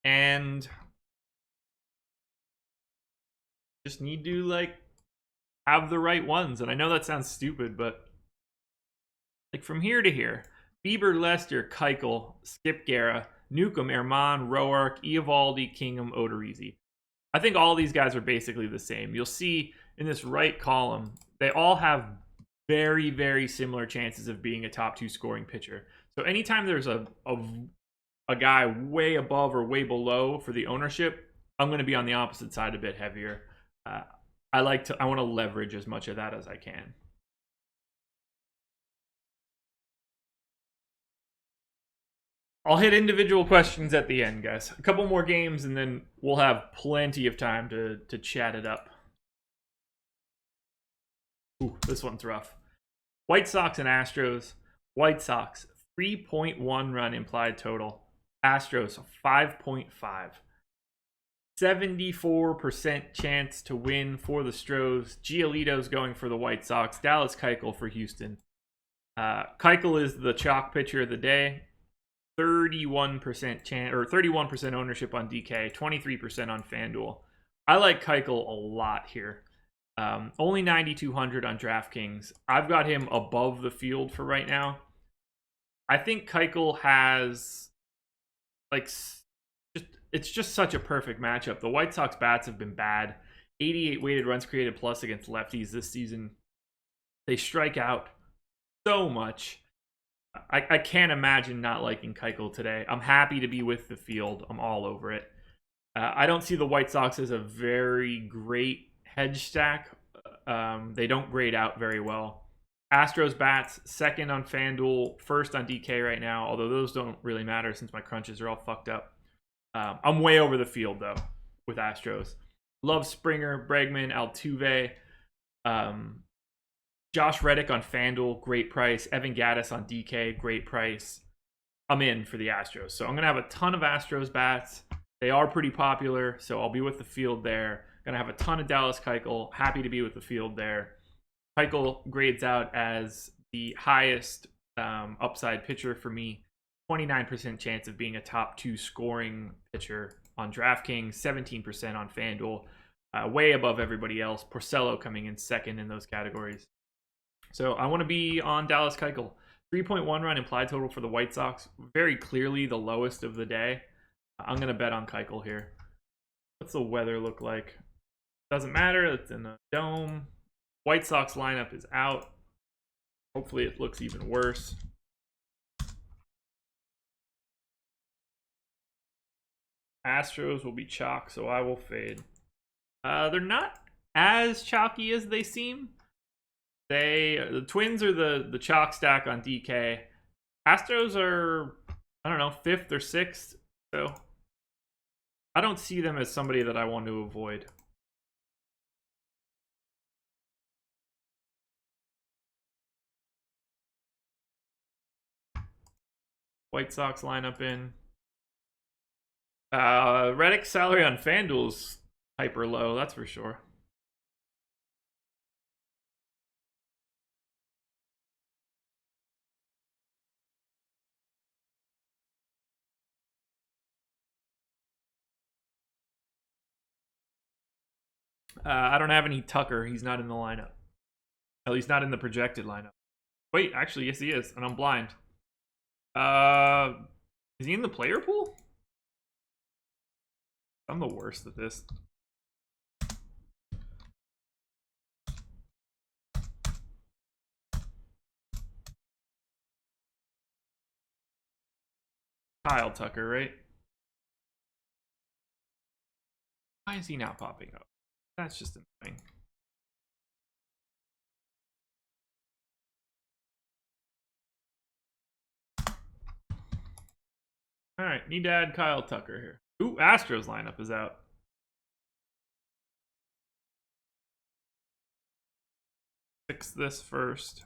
And just need to like have the right ones. And I know that sounds stupid, but like from here to here, Bieber, Lester, Keuchel, Skip Guerra, Newcomb, Herman, Roark, Eovaldi, Kingham, Odorizzi. I think all these guys are basically the same. You'll see in this right column, they all have very, very similar chances of being a top 2 scoring pitcher. So anytime there's a guy way above or way below for the ownership, I'm going to be on the opposite side a bit heavier. I want to leverage as much of that as I can. I'll hit individual questions at the end, guys. A couple more games, and then we'll have plenty of time to chat it up. Ooh, this one's rough. White Sox and Astros. White Sox, 3.1 run implied total. Astros, 5.5. 74% chance to win for the Stros. Giolito's going for the White Sox. Dallas Keuchel for Houston. Keuchel is the chalk pitcher of the day. 31% chance or 31% ownership on DK, 23% on FanDuel. I like Keuchel a lot here. Only 9,200 on DraftKings. I've got him above the field for right now. I think Keuchel has it's just such a perfect matchup. The White Sox bats have been bad. 88 weighted runs created plus against lefties this season. They strike out so much. I can't imagine not liking Keuchel today. I'm happy to be with the field. I'm all over it. I don't see the White Sox as a very great hedge stack. They don't grade out very well. Astros bats, second on FanDuel, first on DK right now, although those don't really matter since my crunches are all fucked up. I'm way over the field, though, with Astros. Love Springer, Bregman, Altuve. Josh Reddick on FanDuel, great price. Evan Gattis on DK, great price. I'm in for the Astros. So I'm going to have a ton of Astros bats. They are pretty popular, so I'll be with the field there. Going to have a ton of Dallas Keuchel. Happy to be with the field there. Keuchel grades out as the highest upside pitcher for me. 29% chance of being a top 2 scoring pitcher on DraftKings. 17% on FanDuel. Way above everybody else. Porcello coming in second in those categories. So I want to be on Dallas Keuchel. 3.1 run implied total for the White Sox. Very clearly the lowest of the day. I'm going to bet on Keuchel here. What's the weather look like? Doesn't matter. It's in the dome. White Sox lineup is out. Hopefully it looks even worse. Astros will be chalk, so I will fade. They're not as chalky as they seem. The Twins are the chalk stack on DK. Astros are, I don't know, 5th or 6th. So I don't see them as somebody that I want to avoid. White Sox lineup in. Reddick's salary on FanDuel's hyper low, that's for sure. I don't have any Tucker. He's not in the lineup. At least not in the projected lineup. Wait, actually, yes, he is, and I'm blind. Is he in the player pool? I'm the worst at this. Kyle Tucker, right? Why is he not popping up? That's just annoying. All right, need to add Kyle Tucker here. Ooh, Astros lineup is out. Fix this first.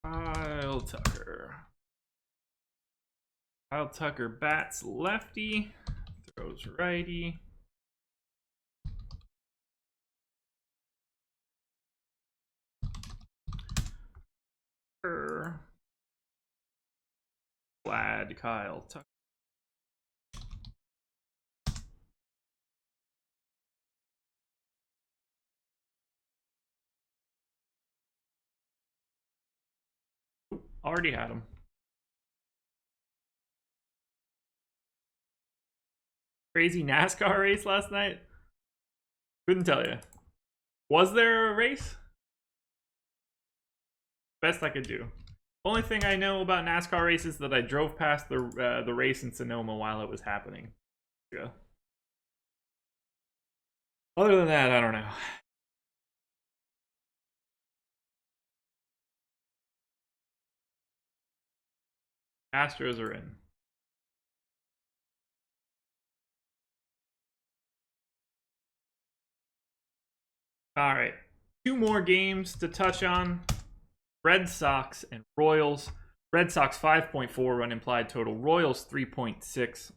Kyle Tucker. Kyle Tucker bats lefty, throws righty. Glad Kyle Tucker. Already had him. Crazy NASCAR race last night? Couldn't tell you. Was there a race? Best I could do. Only thing I know about NASCAR races is that I drove past the race in Sonoma while it was happening. Yeah. Other than that, I don't know. Astros are in. All right. 2 more games to touch on. Red Sox and Royals. Red Sox 5.4 run implied total. Royals 3.6.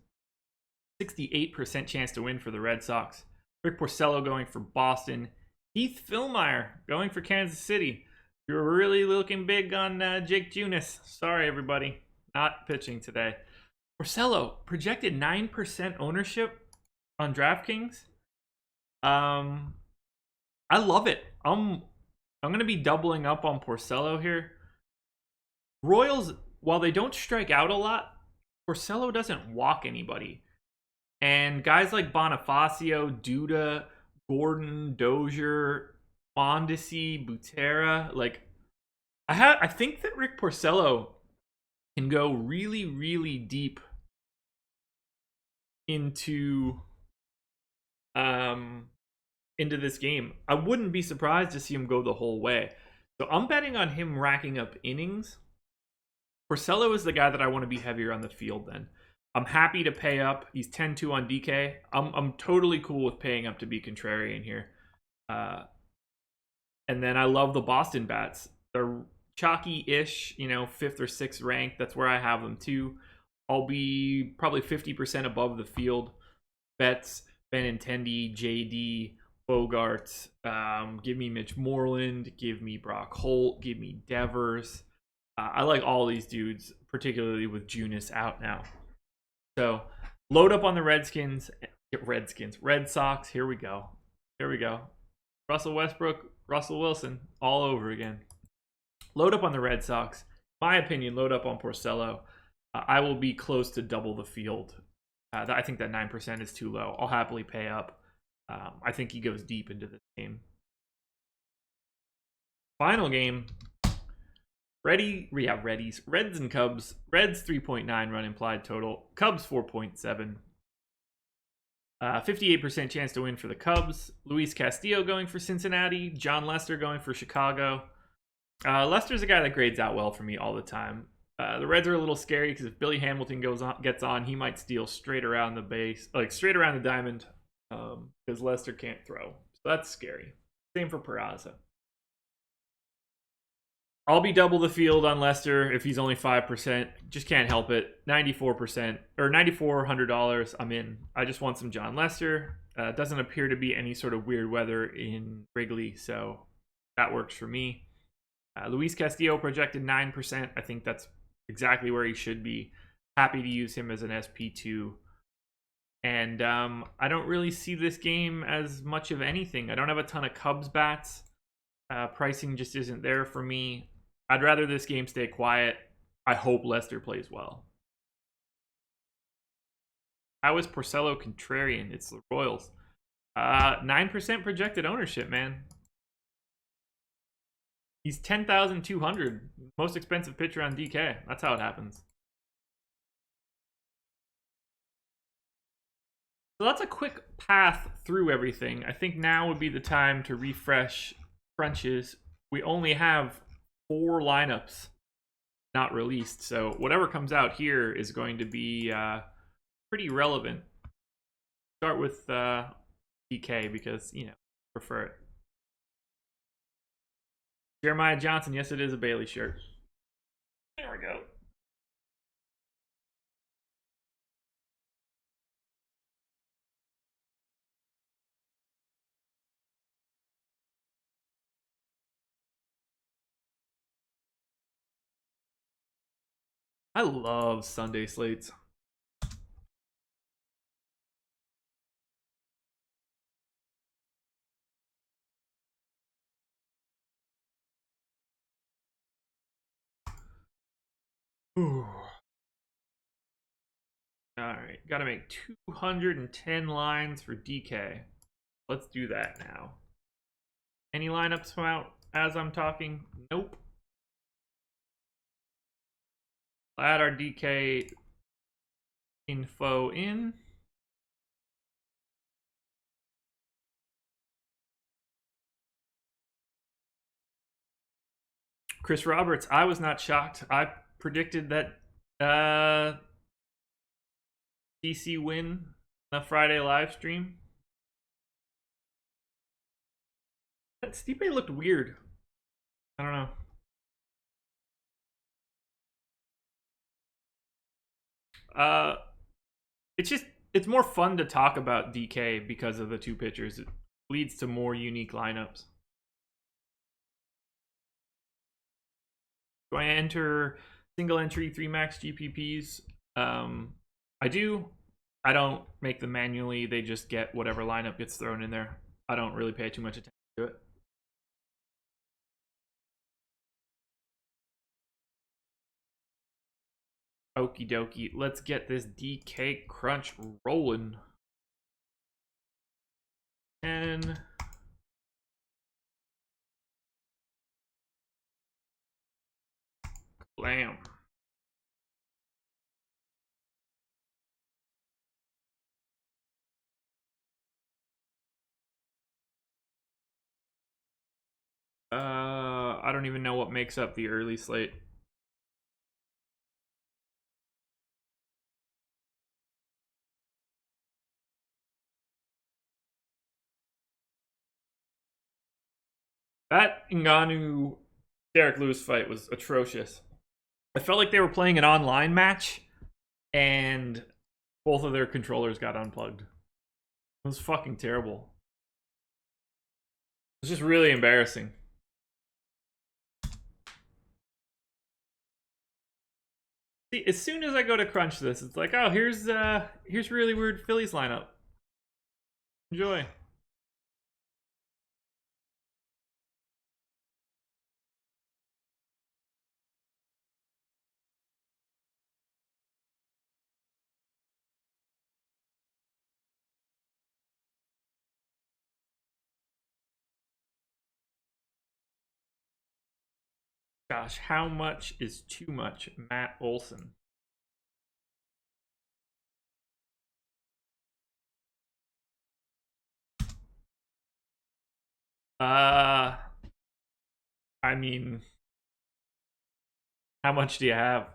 68% chance to win for the Red Sox. Rick Porcello going for Boston. Heath Fillmyer going for Kansas City. You're really looking big on Jake Junis. Sorry, everybody. Not pitching today. Porcello, projected 9% ownership on DraftKings. I love it. I'm going to be doubling up on Porcello here. Royals, while they don't strike out a lot, Porcello doesn't walk anybody. And guys like Bonifacio, Duda, Gordon, Dozier, Mondesi, Butera, like I think that Rick Porcello can go really, really deep into this game. I wouldn't be surprised to see him go the whole way. So I'm betting on him racking up innings. Porcello is the guy that I want to be heavier on the field then. I'm happy to pay up. He's 10-2 on DK. I'm totally cool with paying up to be contrarian here. And then I love the Boston bats. They're chalky-ish, 5th or 6th ranked. That's where I have them too. I'll be probably 50% above the field. Betts, Benintendi, JD, Bogarts. Give me Mitch Moreland. Give me Brock Holt. Give me Devers. I like all these dudes, particularly with Junis out now. So load up on the Red Sox. Here we go. Russell Westbrook, Russell Wilson, all over again. Load up on the Red Sox. My opinion, load up on Porcello. I will be close to double the field. I think that 9% is too low. I'll happily pay up. I think he goes deep into this game. Final game. Reds and Cubs. Reds 3.9 run implied total. Cubs 4.7. 58% chance to win for the Cubs. Luis Castillo going for Cincinnati. John Lester going for Chicago. Lester's a guy that grades out well for me all the time. The Reds are a little scary because if Billy Hamilton gets on, he might steal straight around the base, like straight around the diamond, because Lester can't throw. So that's scary. Same for Peraza. I'll be double the field on Lester if he's only 5%. Just can't help it. 94% or $9,400. I'm in. I just want some John Lester. Doesn't appear to be any sort of weird weather in Wrigley, so that works for me. Luis Castillo projected 9%. I think that's exactly where he should be. Happy to use him as an SP2. And I don't really see this game as much of anything. I don't have a ton of Cubs bats. Pricing just isn't there for me. I'd rather this game stay quiet. I hope Lester plays well. How is Porcello contrarian? It's the Royals. 9% projected ownership, man. He's 10,200. Most expensive pitcher on DK. That's how it happens. So that's a quick path through everything. I think now would be the time to refresh crunches. We only have 4 lineups not released, so whatever comes out here is going to be pretty relevant. Start with DK because, you know, prefer it. Jeremiah Johnson, yes, it is a Bailey shirt. There we go. I love Sunday slates. Ooh. All right, got to make 210 lines for DK. Let's do that now. Any lineups come out as I'm talking? Nope. I'll add our DK info in. Chris Roberts, I was not shocked. I predicted that DC win the Friday live stream. That Stipe looked weird. I don't know. It's more fun to talk about DK because of the 2 pitchers. It leads to more unique lineups. Do I enter single entry 3 max GPPs? I do. I don't make them manually. They just get whatever lineup gets thrown in there. I don't really pay too much attention to it. Okie dokie. Let's get this DK crunch rolling. And blam. I don't even know what makes up the early slate. That Ngannou Derek Lewis fight was atrocious. I felt like they were playing an online match and both of their controllers got unplugged. It was fucking terrible. It's just really embarrassing. See, as soon as I go to crunch this, it's like, oh, here's really weird Phillies lineup. Enjoy. Gosh, how much is too much? Matt Olson. I mean, how much do you have?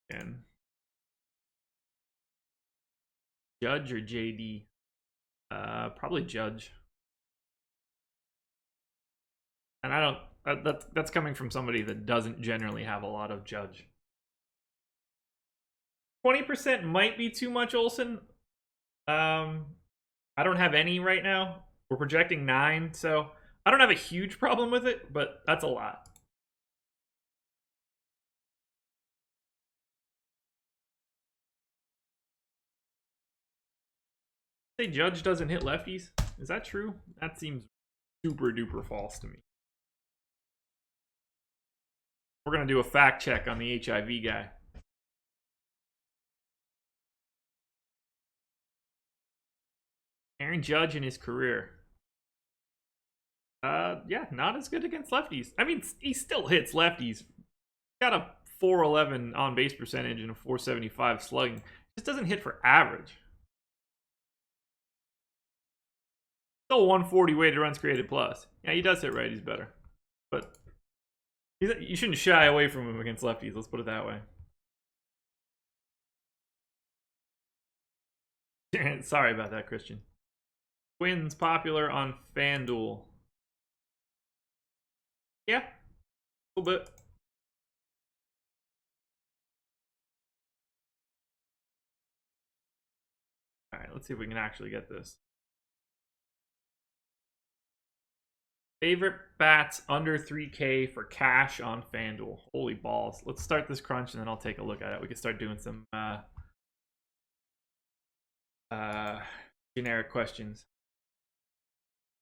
And Judge or JD? Probably Judge. And I don't. That's coming from somebody that doesn't generally have a lot of Judge. 20% might be too much, Olsen. I don't have any right now. We're projecting 9, so I don't have a huge problem with it, but that's a lot. Say Judge doesn't hit lefties? Is that true? That seems super duper false to me. We're gonna do a fact check on the HIV guy. Aaron Judge in his career. Yeah, not as good against lefties. I mean, he still hits lefties. Got a 411 on base percentage and a 475 slugging. Just doesn't hit for average. Still 140 weighted runs created plus. Yeah, he does hit righties better. But you shouldn't shy away from him against lefties, let's put it that way. Sorry about that, Christian. Twins popular on FanDuel. Yeah, a little bit. All right, let's see if we can actually get this. Favorite bats under 3K for cash on FanDuel. Holy balls. Let's start this crunch and then I'll take a look at it. We can start doing some generic questions.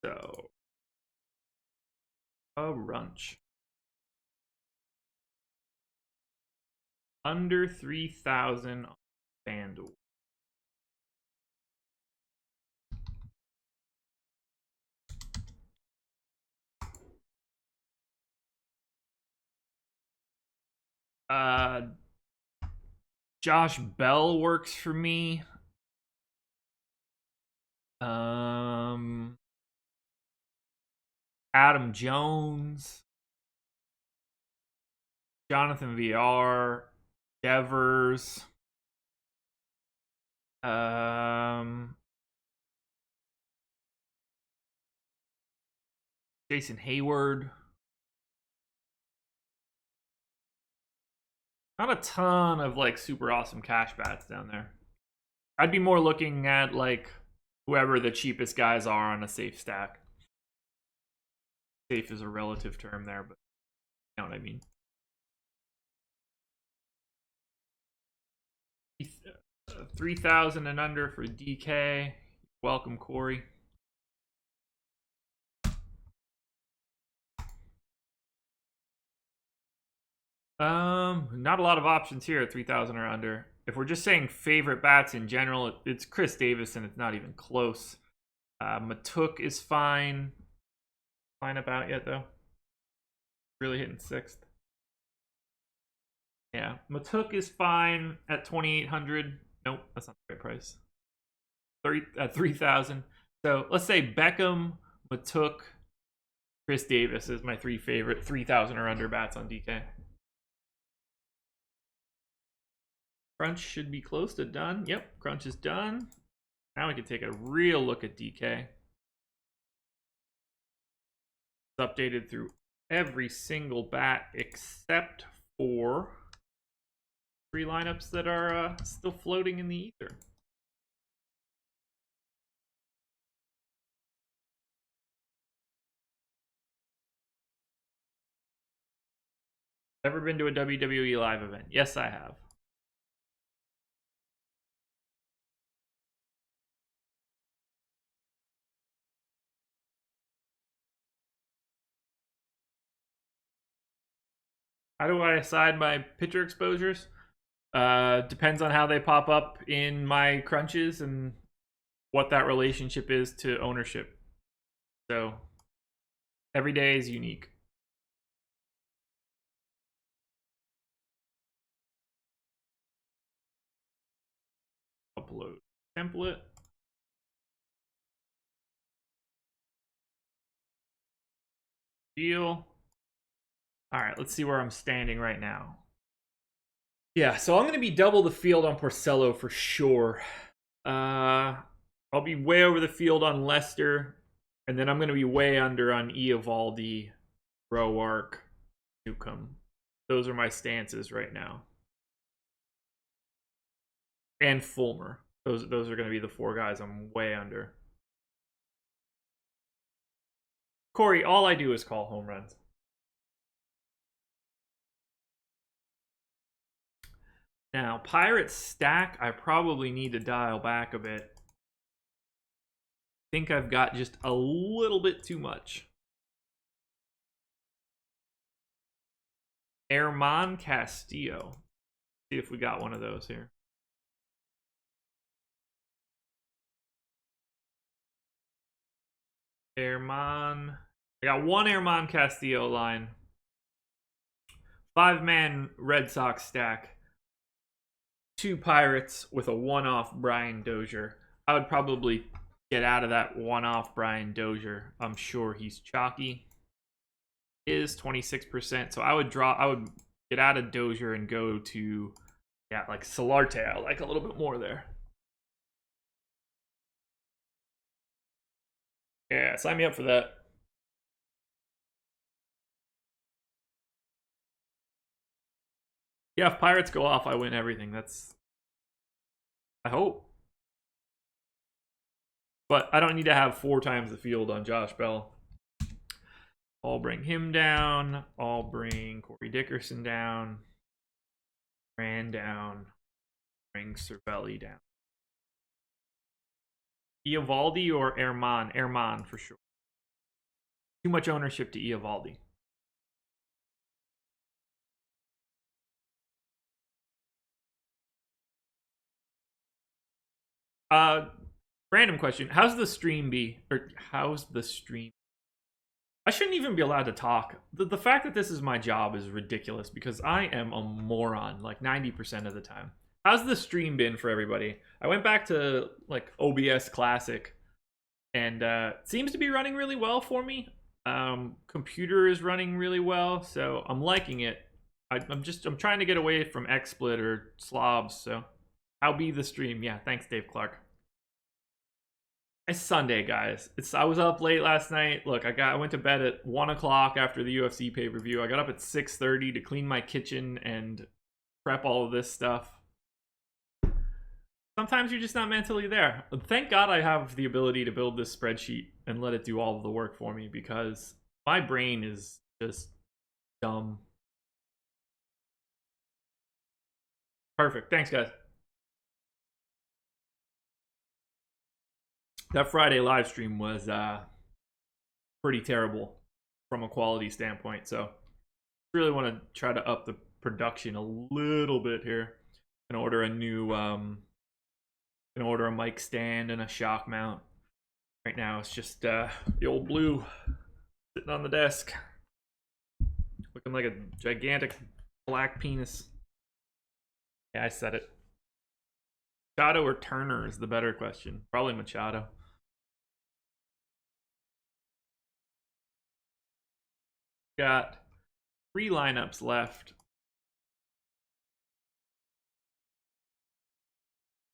So, a runch. Under 3,000 on FanDuel. Josh Bell works for me. Adam Jones, Jonathan VR, Devers, Jason Hayward. Not a ton of like super awesome cash bats down there. I'd be more looking at like whoever the cheapest guys are on a safe stack. Safe is a relative term there, but you know what I mean. 3,000 and under for DK. Welcome, Corey. Not a lot of options here at 3,000 or under. If we're just saying favorite bats in general, it's Chris Davis, and it's not even close. Matuk is fine. Line up out yet, though? Really hitting 6th. Yeah, Matuk is fine at 2,800. Nope, that's not the right price. 3,000. So let's say Beckham, Matuk, Chris Davis is my 3 favorite 3,000 or under bats on DK. Crunch should be close to done. Yep, crunch is done. Now we can take a real look at DK. It's updated through every single bat except for 3 lineups that are still floating in the ether. Ever been to a WWE live event? Yes, I have. How do I decide my pitcher exposures? Depends on how they pop up in my crunches and what that relationship is to ownership. So every day is unique. Upload template. Deal. All right, let's see where I'm standing right now. Yeah, so I'm going to be double the field on Porcello for sure. I'll be way over the field on Lester, and then I'm going to be way under on Eovaldi, Roark, Newcomb. Those are my stances right now. And Fulmer. Those are going to be the 4 guys I'm way under. Corey, all I do is call home runs. Now, Pirates stack, I probably need to dial back a bit. I think I've got just a little bit too much. Herman Castillo. See if we got one of those here. Herman. I got one Herman Castillo line. 5-man Red Sox stack. 2 Pirates with a one-off Brian Dozier. I would probably get out of that one-off Brian Dozier. I'm sure he's chalky. Is 26%. So I would get out of Dozier and go to, yeah, like Solarte. I like a little bit more there. Yeah, sign me up for that. Yeah, if Pirates go off, I win everything. That's, I hope. But I don't need to have 4 times the field on Josh Bell. I'll bring him down. I'll bring Corey Dickerson down. Rand down. Bring Cervelli down. Eovaldi or Herman? Herman for sure. Too much ownership to Eovaldi. Random question. How's the stream be? Or how's the stream? I shouldn't even be allowed to talk. The fact that this is my job is ridiculous because I am a moron like 90% of the time. How's the stream been for everybody? I went back to like OBS Classic and it seems to be running really well for me. Computer is running really well, so I'm liking it. I'm trying to get away from XSplit or slobs, so how be the stream? Yeah, thanks Dave Clark. It's Sunday, guys. I was up late last night. Look, I went to bed at 1 o'clock after the UFC pay-per-view. I got up at 6:30 to clean my kitchen and prep all of this stuff. Sometimes you're just not mentally there. Thank God I have the ability to build this spreadsheet and let it do all of the work for me because my brain is just dumb. Perfect. Thanks, guys. That Friday live stream was pretty terrible from a quality standpoint. So really want to try to up the production a little bit here and order a new order a mic stand and a shock mount. Right now it's just the old blue sitting on the desk looking like a gigantic black penis. Yeah, I said it. Machado or Turner is the better question. Probably Machado. Got 3 lineups left.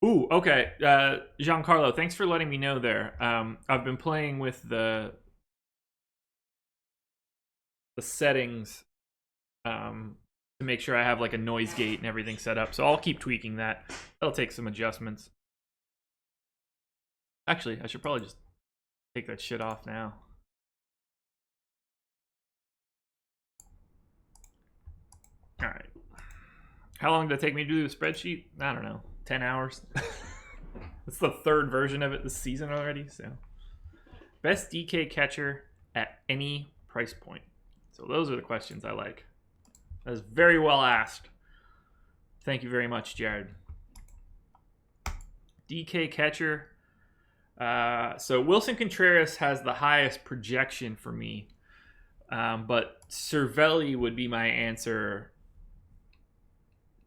Ooh, okay. Giancarlo, thanks for letting me know there. I've been playing with the settings to make sure I have like a noise gate and everything set up. So I'll keep tweaking that. That'll take some adjustments. Actually, I should probably just take that shit off now. All right. How long did it take me to do the spreadsheet? I don't know. 10 hours. It's the 3rd version of it this season already. So, best DK catcher at any price point. So those are the questions I like. That is very well asked. Thank you very much, Jared. DK catcher. So Wilson Contreras has the highest projection for me. But Cervelli would be my answer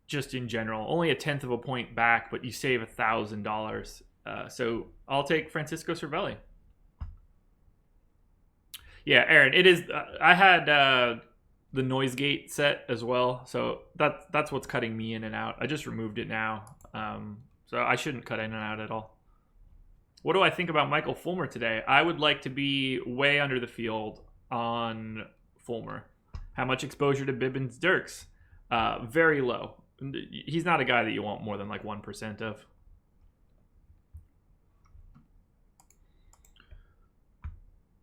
just in general. Only a 1/10 of a point back, but you save $1,000. So I'll take Francisco Cervelli. Yeah, Aaron, it is. I had the noise gate set as well, so that's what's cutting me in and out. I just removed it now. So I shouldn't cut in and out at all. What do I think about Michael Fulmer today? I would like to be way under the field on Fulmer. How much exposure to Bibbins Dirks? Very low. He's not a guy that you want more than like 1% of.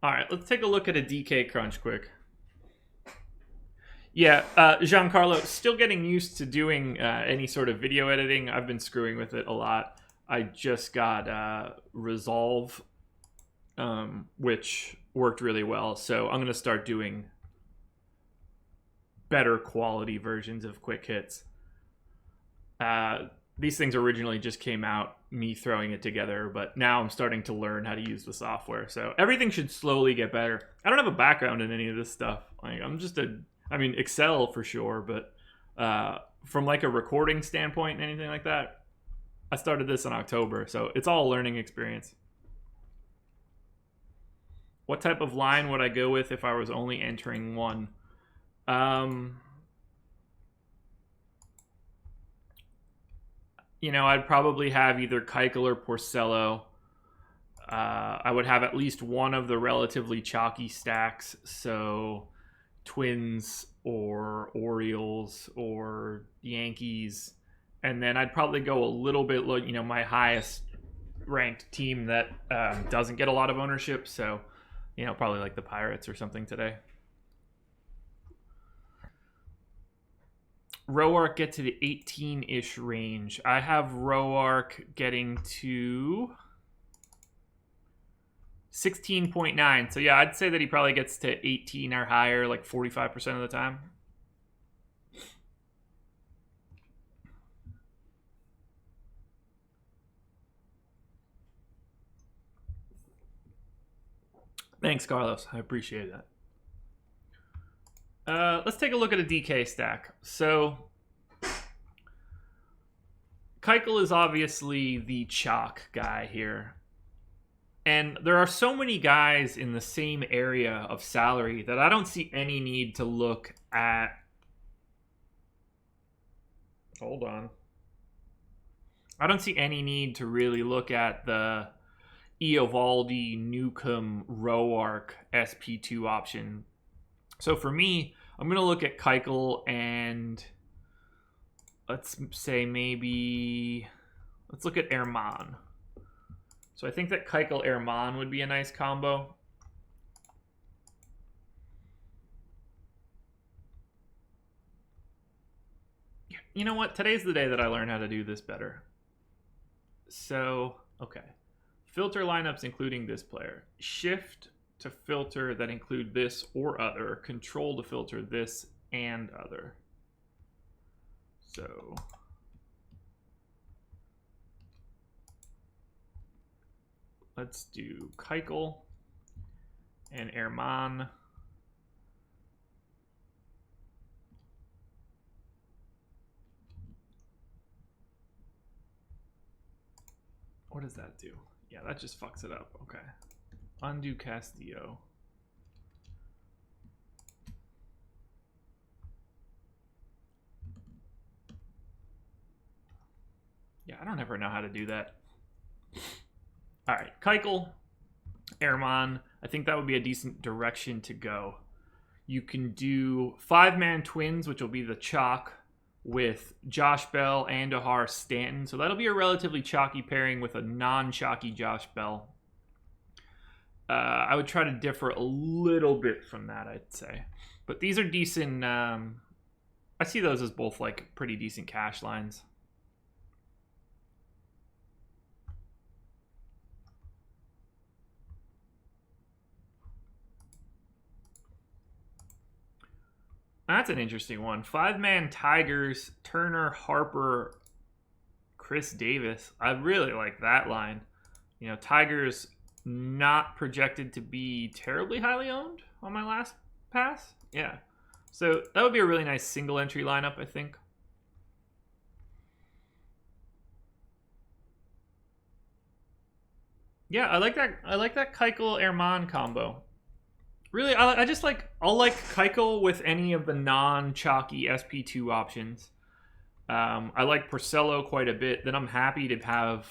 All right, let's take a look at a DK crunch quick. Yeah, Giancarlo, still getting used to doing any sort of video editing. I've been screwing with it a lot. I just got Resolve, which worked really well. So I'm going to start doing better quality versions of quick hits. These things originally just came out, me throwing it together, but now I'm starting to learn how to use the software. So everything should slowly get better. I don't have a background in any of this stuff. Like I'm just Excel for sure, but from like a recording standpoint and anything like that, I started this in October, so it's all a learning experience. What type of line would I go with if I was only entering one? I'd probably have either Keuchel or Porcello. I would have at least one of the relatively chalky stacks, so Twins or Orioles or Yankees. And then I'd probably go a little bit low, my highest ranked team that doesn't get a lot of ownership. So, probably like the Pirates or something today. Roark get to the 18-ish range. I have Roark getting to 16.9. So yeah, I'd say that he probably gets to 18 or higher like 45% of the time. Thanks, Carlos. I appreciate that. Let's take a look at a DK stack. So Keuchel is obviously the chalk guy here. And there are so many guys in the same area of salary that I don't see any need to look at. Hold on. I don't see any need to really look at the Eovaldi, Newcomb, Roark, SP2 option. So for me, I'm going to look at Keuchel and let's say maybe, let's look at Erman. So I think that Keuchel Erman would be a nice combo. You know what? Today's the day that I learn how to do this better. So, okay. Filter lineups including this player. Shift to filter that include this or other. Control to filter this and other. So let's do Keuchel and Erman. What does that do? Yeah, that just fucks it up. Okay. Undo Castillo. Yeah, I don't ever know how to do that. All right, Keuchel, Erman. I think that would be a decent direction to go. You can do 5-man Twins, which will be the chalk, with Josh Bell and Ahar Stanton. So that'll be a relatively chalky pairing with a non-chalky Josh Bell. I would try to differ a little bit from that, I'd say. But these are decent. I see those as both like pretty decent cash lines. That's an interesting one. 5-man Tigers, Turner, Harper, Chris Davis. I really like that line. Tigers not projected to be terribly highly owned on my last pass. Yeah. So that would be a really nice single entry lineup, I think. Yeah, I like that. I like that Keuchel Erman combo. Really, I'll like Keuchel with any of the non-chalky SP2 options. I like Porcello quite a bit. Then I'm happy to have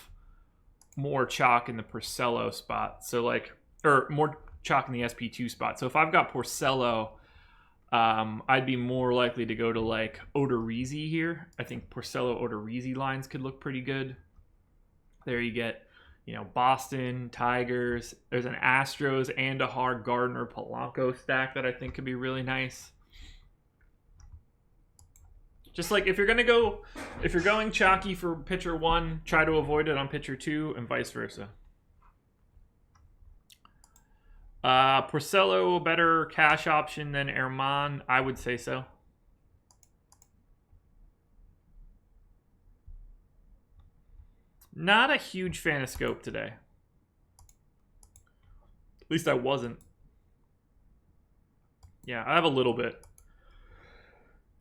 more chalk in the Porcello spot. So like, or more chalk in the SP2 spot. So if I've got Porcello, I'd be more likely to go to like Odorizzi here. I think Porcello Odorizzi lines could look pretty good. There you get, Boston, Tigers. There's an Astros and a hard Gardner Polanco stack that I think could be really nice. Just like if you're going chalky for pitcher 1, try to avoid it on pitcher 2 and vice versa. Porcello, better cash option than Herman? I would say so. Not a huge fan of Scope today. At least I wasn't. Yeah, I have a little bit.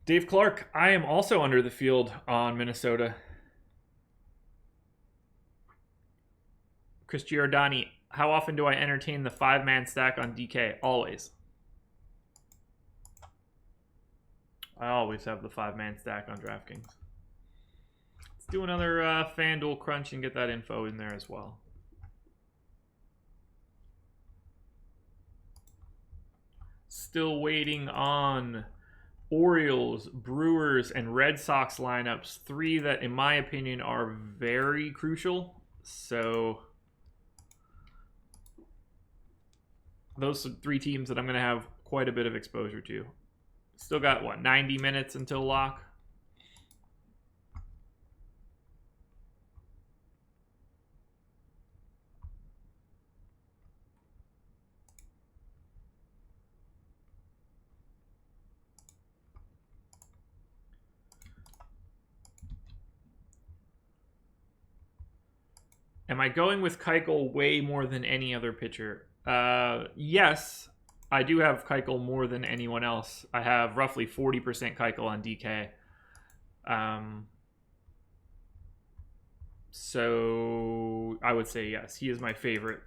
Dave Clark, I am also under the field on Minnesota. Chris Giordani, how often do I entertain the 5-man stack on DK? Always. I always have the 5-man stack on DraftKings. Let's do another FanDuel crunch and get that info in there as well. Still waiting on Orioles, Brewers, and Red Sox lineups. 3 that, in my opinion, are very crucial. So those are 3 teams that I'm going to have quite a bit of exposure to. Still got, 90 minutes until lock? Am I going with Keuchel way more than any other pitcher? Yes, I do have Keuchel more than anyone else. I have roughly 40% Keuchel on DK. So I would say yes. He is my favorite.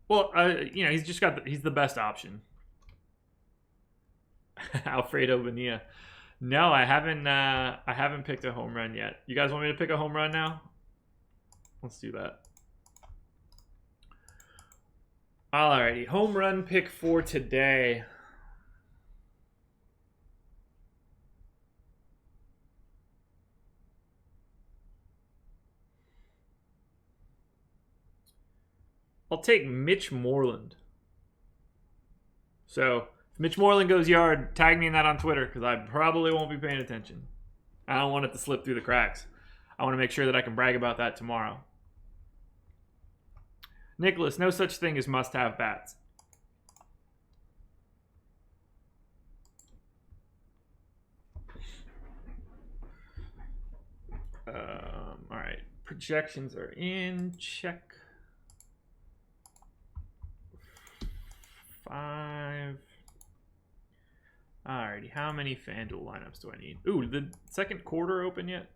Well, he's the best option. Alfredo Bonilla. No, I haven't picked a home run yet. You guys want me to pick a home run now? Let's do that. Alrighty, home run pick for today. I'll take Mitch Moreland. So, if Mitch Moreland goes yard, tag me in that on Twitter because I probably won't be paying attention. I don't want it to slip through the cracks. I want to make sure that I can brag about that tomorrow. Nicholas, no such thing as must-have bats. All right. Projections are in. Check. 5. Alrighty. How many FanDuel lineups do I need? Ooh, the second quarter open yet?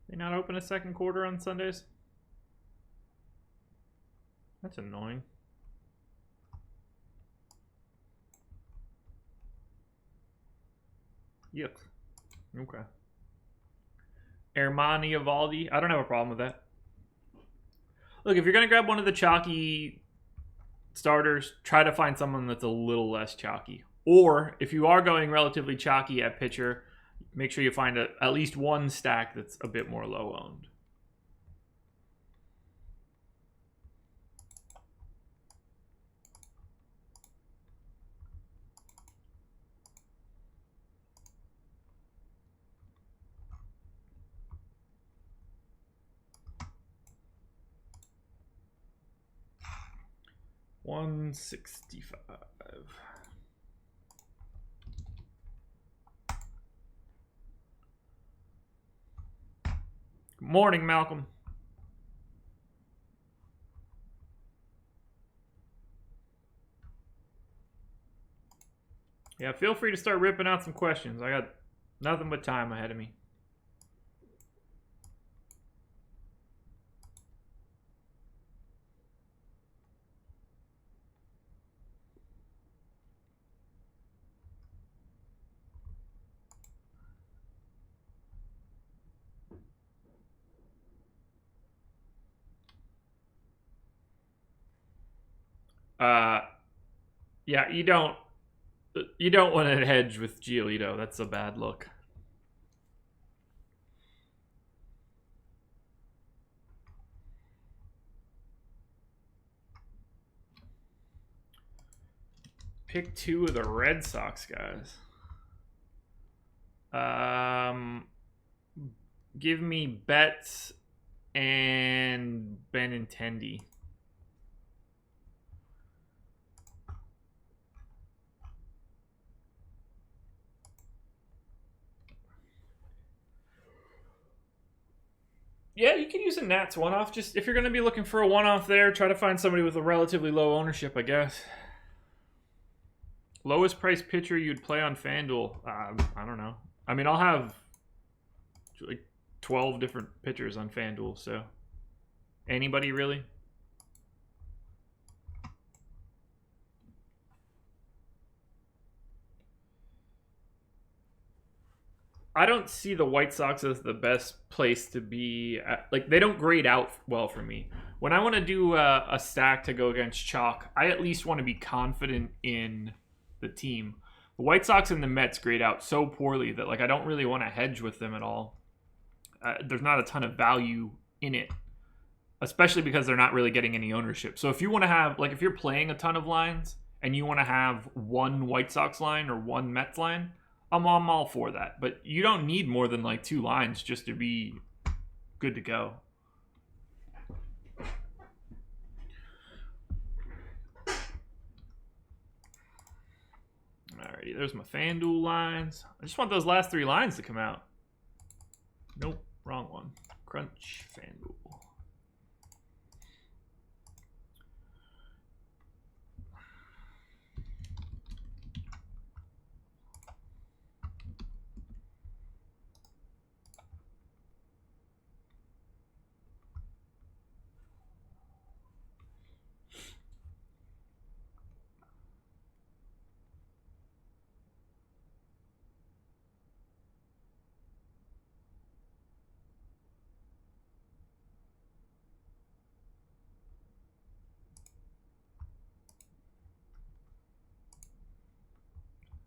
They not open a second quarter on Sundays? That's annoying. Yuck. Okay. Armani Evaldi. I don't have a problem with that. Look, if you're going to grab one of the chalky starters, try to find someone that's a little less chalky. Or if you are going relatively chalky at pitcher, make sure you find at least one stack that's a bit more low owned. $165. Good morning, Malcolm. Yeah, feel free to start ripping out some questions. I got nothing but time ahead of me. Yeah, you don't want to hedge with Giolito. That's a bad look. Pick 2 of the Red Sox guys. Give me Betts and Benintendi. Yeah, you can use a Nats one-off. Just if you're going to be looking for a one-off there, try to find somebody with a relatively low ownership, I guess. Lowest price pitcher you'd play on FanDuel? I don't know. I mean, I'll have like 12 different pitchers on FanDuel, so anybody really? I don't see the White Sox as the best place to be at. Like, they don't grade out well for me. When I want to do a stack to go against chalk, I at least want to be confident in the team. The White Sox and the Mets grade out so poorly that like I don't really want to hedge with them at all. There's not a ton of value in it, especially because they're not really getting any ownership. So if you want to have, like, if you're playing a ton of lines and you want to have one White Sox line or one Mets line, I'm all for that. But you don't need more than like 2 lines just to be good to go. Alrighty, there's my FanDuel lines. I just want those last 3 lines to come out. Nope, wrong one. Crunch FanDuel.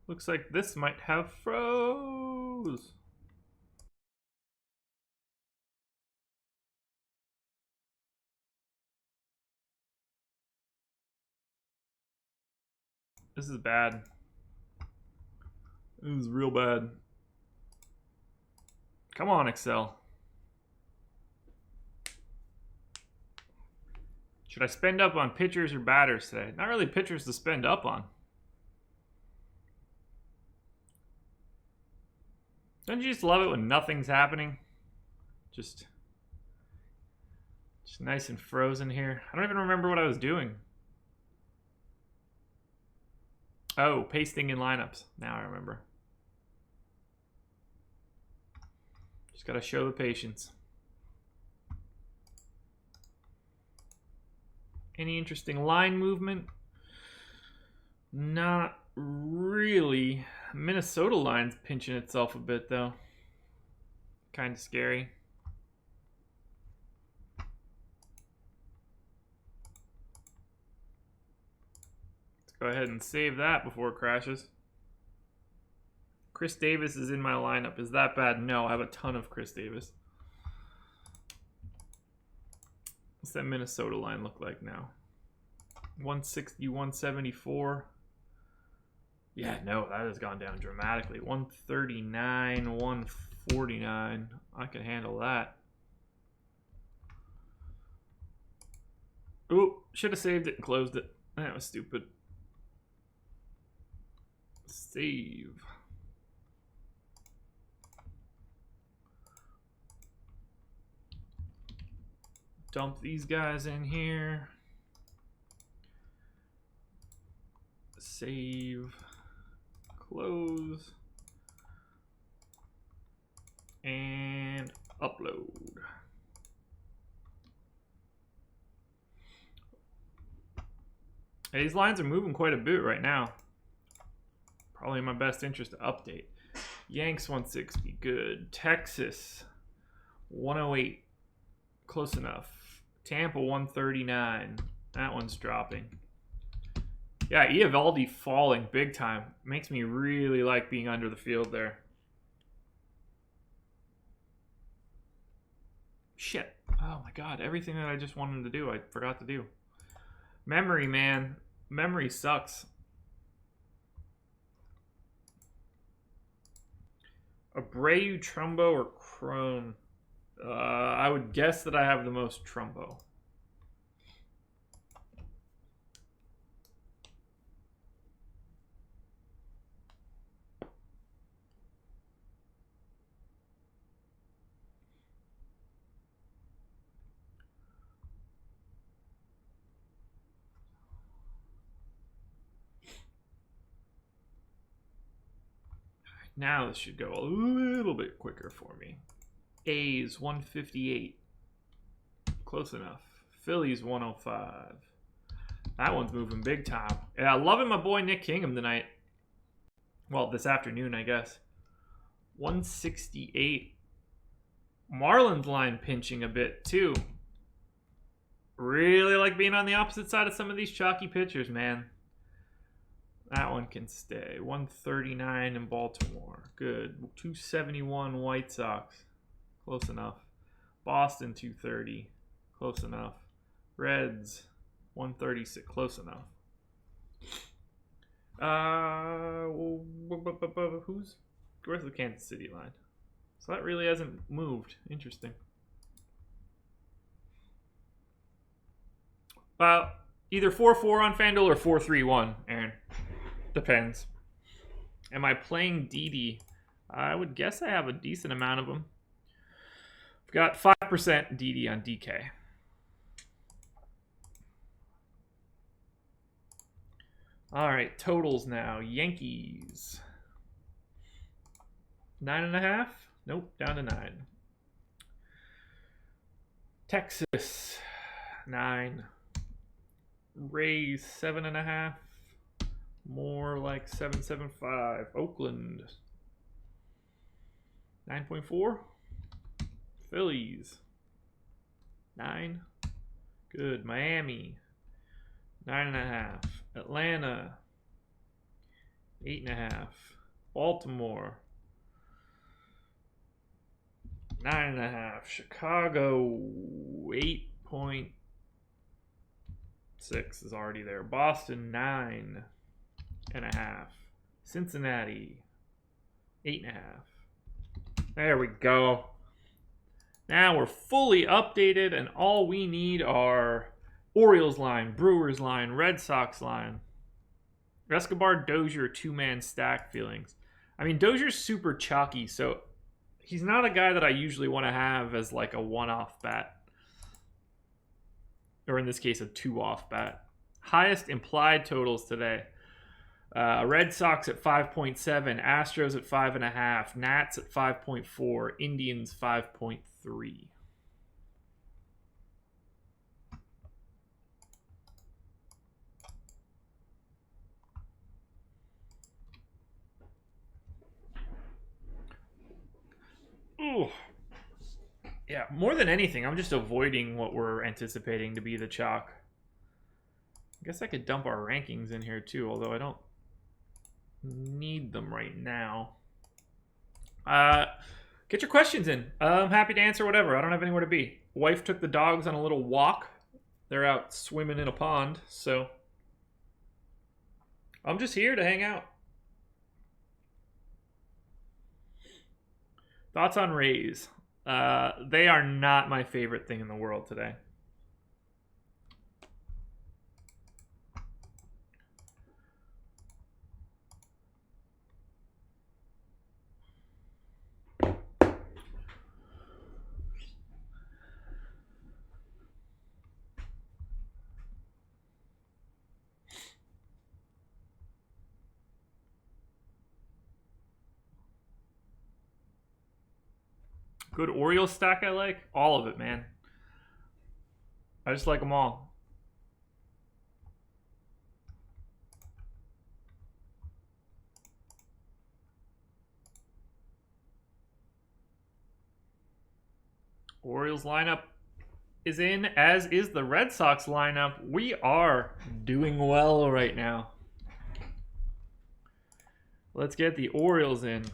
Looks like this might have froze. This is bad. This is real bad. Come on, Excel. Should I spend up on pitchers or batters today? Not really pitchers to spend up on. Don't you just love it when nothing's happening? Just nice and frozen here. I don't even remember what I was doing. Oh, pasting in lineups. Now I remember. Just gotta show the patience. Any interesting line movement? Not really. Minnesota line's pinching itself a bit, though. Kind of scary. Let's go ahead and save that before it crashes. Chris Davis is in my lineup. Is that bad? No, I have a ton of Chris Davis. What's that Minnesota line look like now? 160, 174. Yeah, no, that has gone down dramatically. 139, 149. I can handle that. Ooh, should have saved it and closed it. That was stupid. Save. Dump these guys in here. Save. Close. And upload. Hey, these lines are moving quite a bit right now. Probably in my best interest to update. Yanks 160, good. Texas 108, close enough. Tampa 139, that one's dropping. Yeah, Eovaldi falling big time. Makes me really like being under the field there. Shit. Oh my god, everything that I just wanted to do, I forgot to do. Memory, man. Memory sucks. Abreu, Trumbo, or Chrome? I would guess that I have the most Trumbo. Now this should go a little bit quicker for me. A's 158. Close enough. Phillies 105. That one's moving big time. Yeah, loving my boy Nick Kingham tonight. Well, this afternoon, I guess. 168. Marlins line pinching a bit, too. Really like being on the opposite side of some of these chalky pitchers, man. That one can stay. 139 in Baltimore. Good. 271 White Sox. Close enough. Boston 230. Close enough. Reds 136. Close enough. Where's the Kansas City line? So that really hasn't moved. Interesting. Either 4-4 on FanDuel or 4-3-1, Aaron. Depends. Am I playing Didi? I would guess I have a decent amount of them. I've got 5% Didi on DK. All right, totals now. Yankees. 9.5? Nope, down to 9. Texas, 9. Rays, 7.5. More like 7.75. Oakland, 9.4. Phillies, 9. Good. Miami, 9.5. Atlanta, 8.5. Baltimore, 9.5. Chicago, 8.6 is already there. Boston, 9.5. Cincinnati, 8.5. There we go. Now we're fully updated, and all we need are Orioles line, Brewers line, Red Sox line. Escobar, Dozier, two-man stack feelings. I mean, Dozier's super chalky, so he's not a guy that I usually want to have as like a one-off bat. Or in this case, a two-off bat. Highest implied totals today. Red Sox at 5.7, Astros at 5.5, Nats at 5.4, Indians 5.3. Ooh. Yeah, more than anything, I'm just avoiding what we're anticipating to be the chalk. I guess I could dump our rankings in here too, although I don't need them right now. Get your questions in. I'm happy to answer whatever. I don't have anywhere to be. Wife took the dogs on a little walk. They're out swimming in a pond, so I'm just here to hang out. Thoughts on Rays? They are not my favorite thing in the world today. Good Orioles stack I like? All of it, man. I just like them all. Orioles lineup is in, as is the Red Sox lineup. We are doing well right now. Let's get the Orioles in.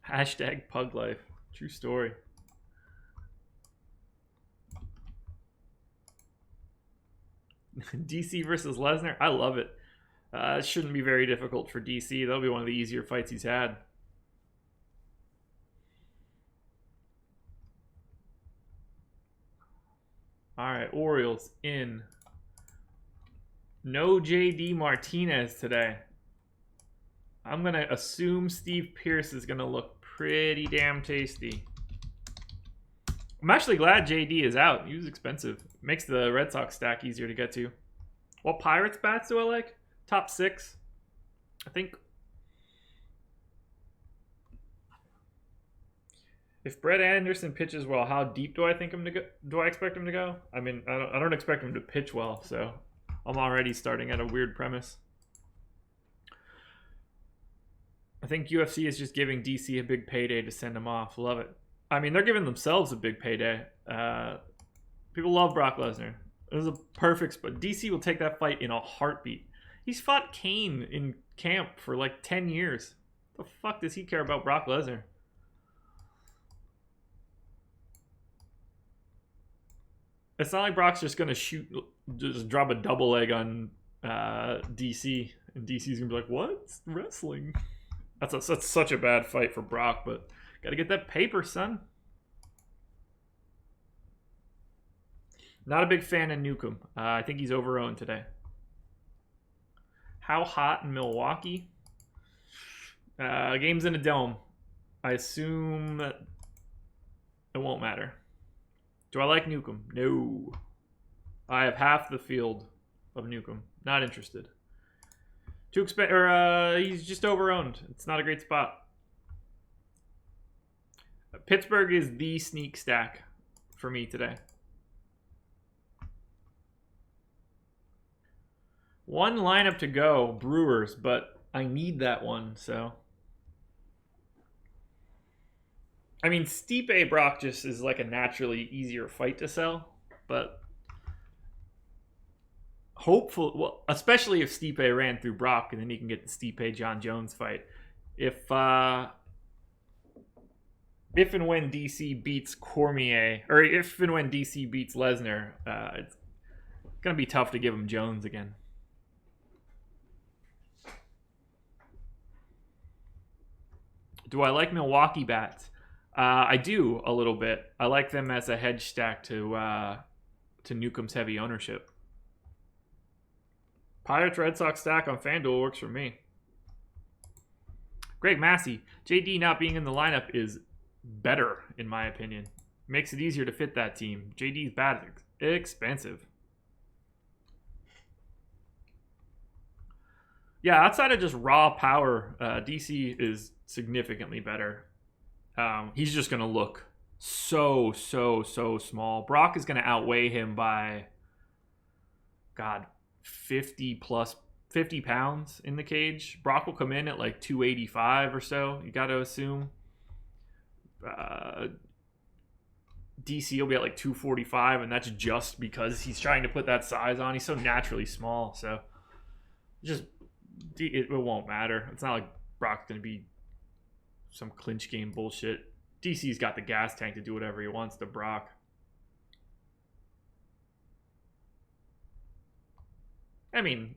Hashtag pug life. True story. DC versus Lesnar. I love it. It shouldn't be very difficult for DC. That'll be one of the easier fights he's had. All right, Orioles in. No JD Martinez today. I'm going to assume Steve Pearce is going to look pretty damn tasty. I'm actually glad JD is out. He was expensive. Makes the Red Sox stack easier to get to. What Pirates bats do I like? Top 6, I think. If Brett Anderson pitches well, how deep do I think him to go? Do I expect him to go? I mean, I don't expect him to pitch well, so I'm already starting at a weird premise. I think UFC is just giving DC a big payday to send him off. Love it. I mean, they're giving themselves a big payday. People love Brock Lesnar. It was a perfect spot. DC will take that fight in a heartbeat. He's fought Kane in camp for like 10 years. The fuck does he care about Brock Lesnar? It's not like Brock's just going to just drop a double leg on DC. And DC's going to be like, what? It's wrestling. That's such a bad fight for Brock, but got to get that paper, son. Not a big fan of Newcomb. I think he's over-owned today. How hot in Milwaukee? Game's in a dome. I assume it won't matter. Do I like Newcomb? No. I have half the field of Newcomb. Not interested. He's just over-owned. It's not a great spot. Pittsburgh is the sneak stack for me today. One lineup to go, Brewers, but I need that one, so. I mean, Stipe Brock just is like a naturally easier fight to sell, but hopeful, well, especially if Stipe ran through Brock and then he can get the Stipe John Jones fight. If and when DC beats Cormier, or if and when DC beats Lesnar, it's gonna be tough to give him Jones again. Do I like Milwaukee bats? I do a little bit. I like them as a hedge stack to Newcomb's heavy ownership. Pirates Red Sox stack on FanDuel works for me. Greg Massey. JD not being in the lineup is better, in my opinion. Makes it easier to fit that team. JD's bad expensive. Yeah, outside of just raw power, DC is significantly better. He's just going to look so small. Brock is going to outweigh him by, God, 50 pounds in the cage. Brock will come in at like 285 or so, you got to assume. DC will be at like 245, and that's just because he's trying to put that size on. He's so naturally small, so just it won't matter. It's not like Brock's going to be some clinch game bullshit. DC's got the gas tank to do whatever he wants to Brock. I mean,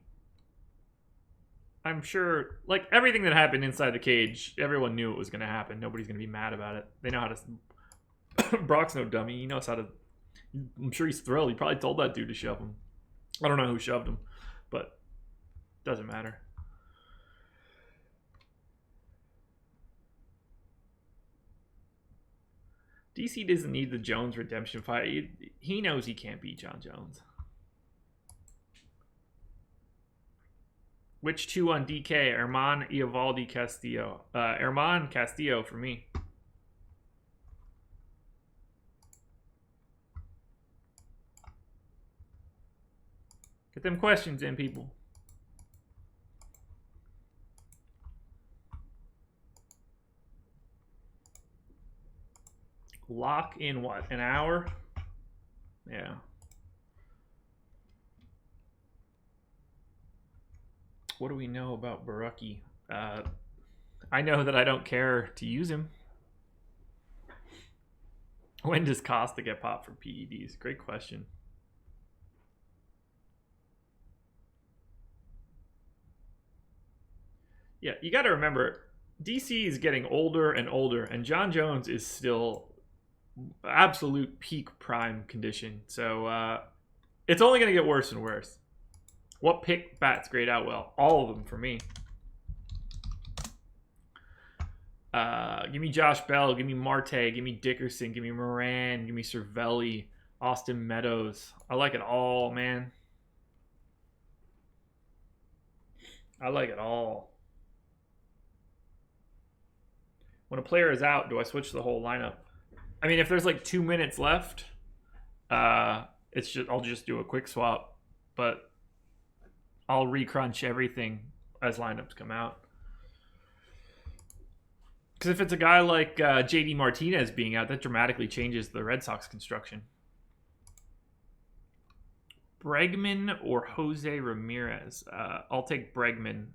I'm sure, like, everything that happened inside the cage, everyone knew it was going to happen. Nobody's going to be mad about it. They know how to... Brock's no dummy. He knows how to... I'm sure he's thrilled. He probably told that dude to shove him. I don't know who shoved him, but doesn't matter. DC doesn't need the Jones redemption fight. He knows he can't beat John Jones. Which two on DK? Herman, Eovaldi, Castillo. Herman, Castillo for me. Get them questions in, people. Lock in what? An hour? Yeah. What do we know about Barucki? I know that I don't care to use him. When does Costa get popped for PEDs? Great question. Yeah, you got to remember, DC is getting older and older, and John Jones is still absolute peak prime condition. So it's only going to get worse and worse. What pick bats grade out well? All of them for me. Give me Josh Bell, give me Marte, give me Dickerson, give me Moran, give me Cervelli, Austin Meadows. I like it all, man. I like it all. When a player is out, do I switch the whole lineup? I mean, if there's like 2 minutes left, I'll just do a quick swap, but I'll recrunch everything as lineups come out. Because if it's a guy like JD Martinez being out, that dramatically changes the Red Sox construction. Bregman or Jose Ramirez? I'll take Bregman.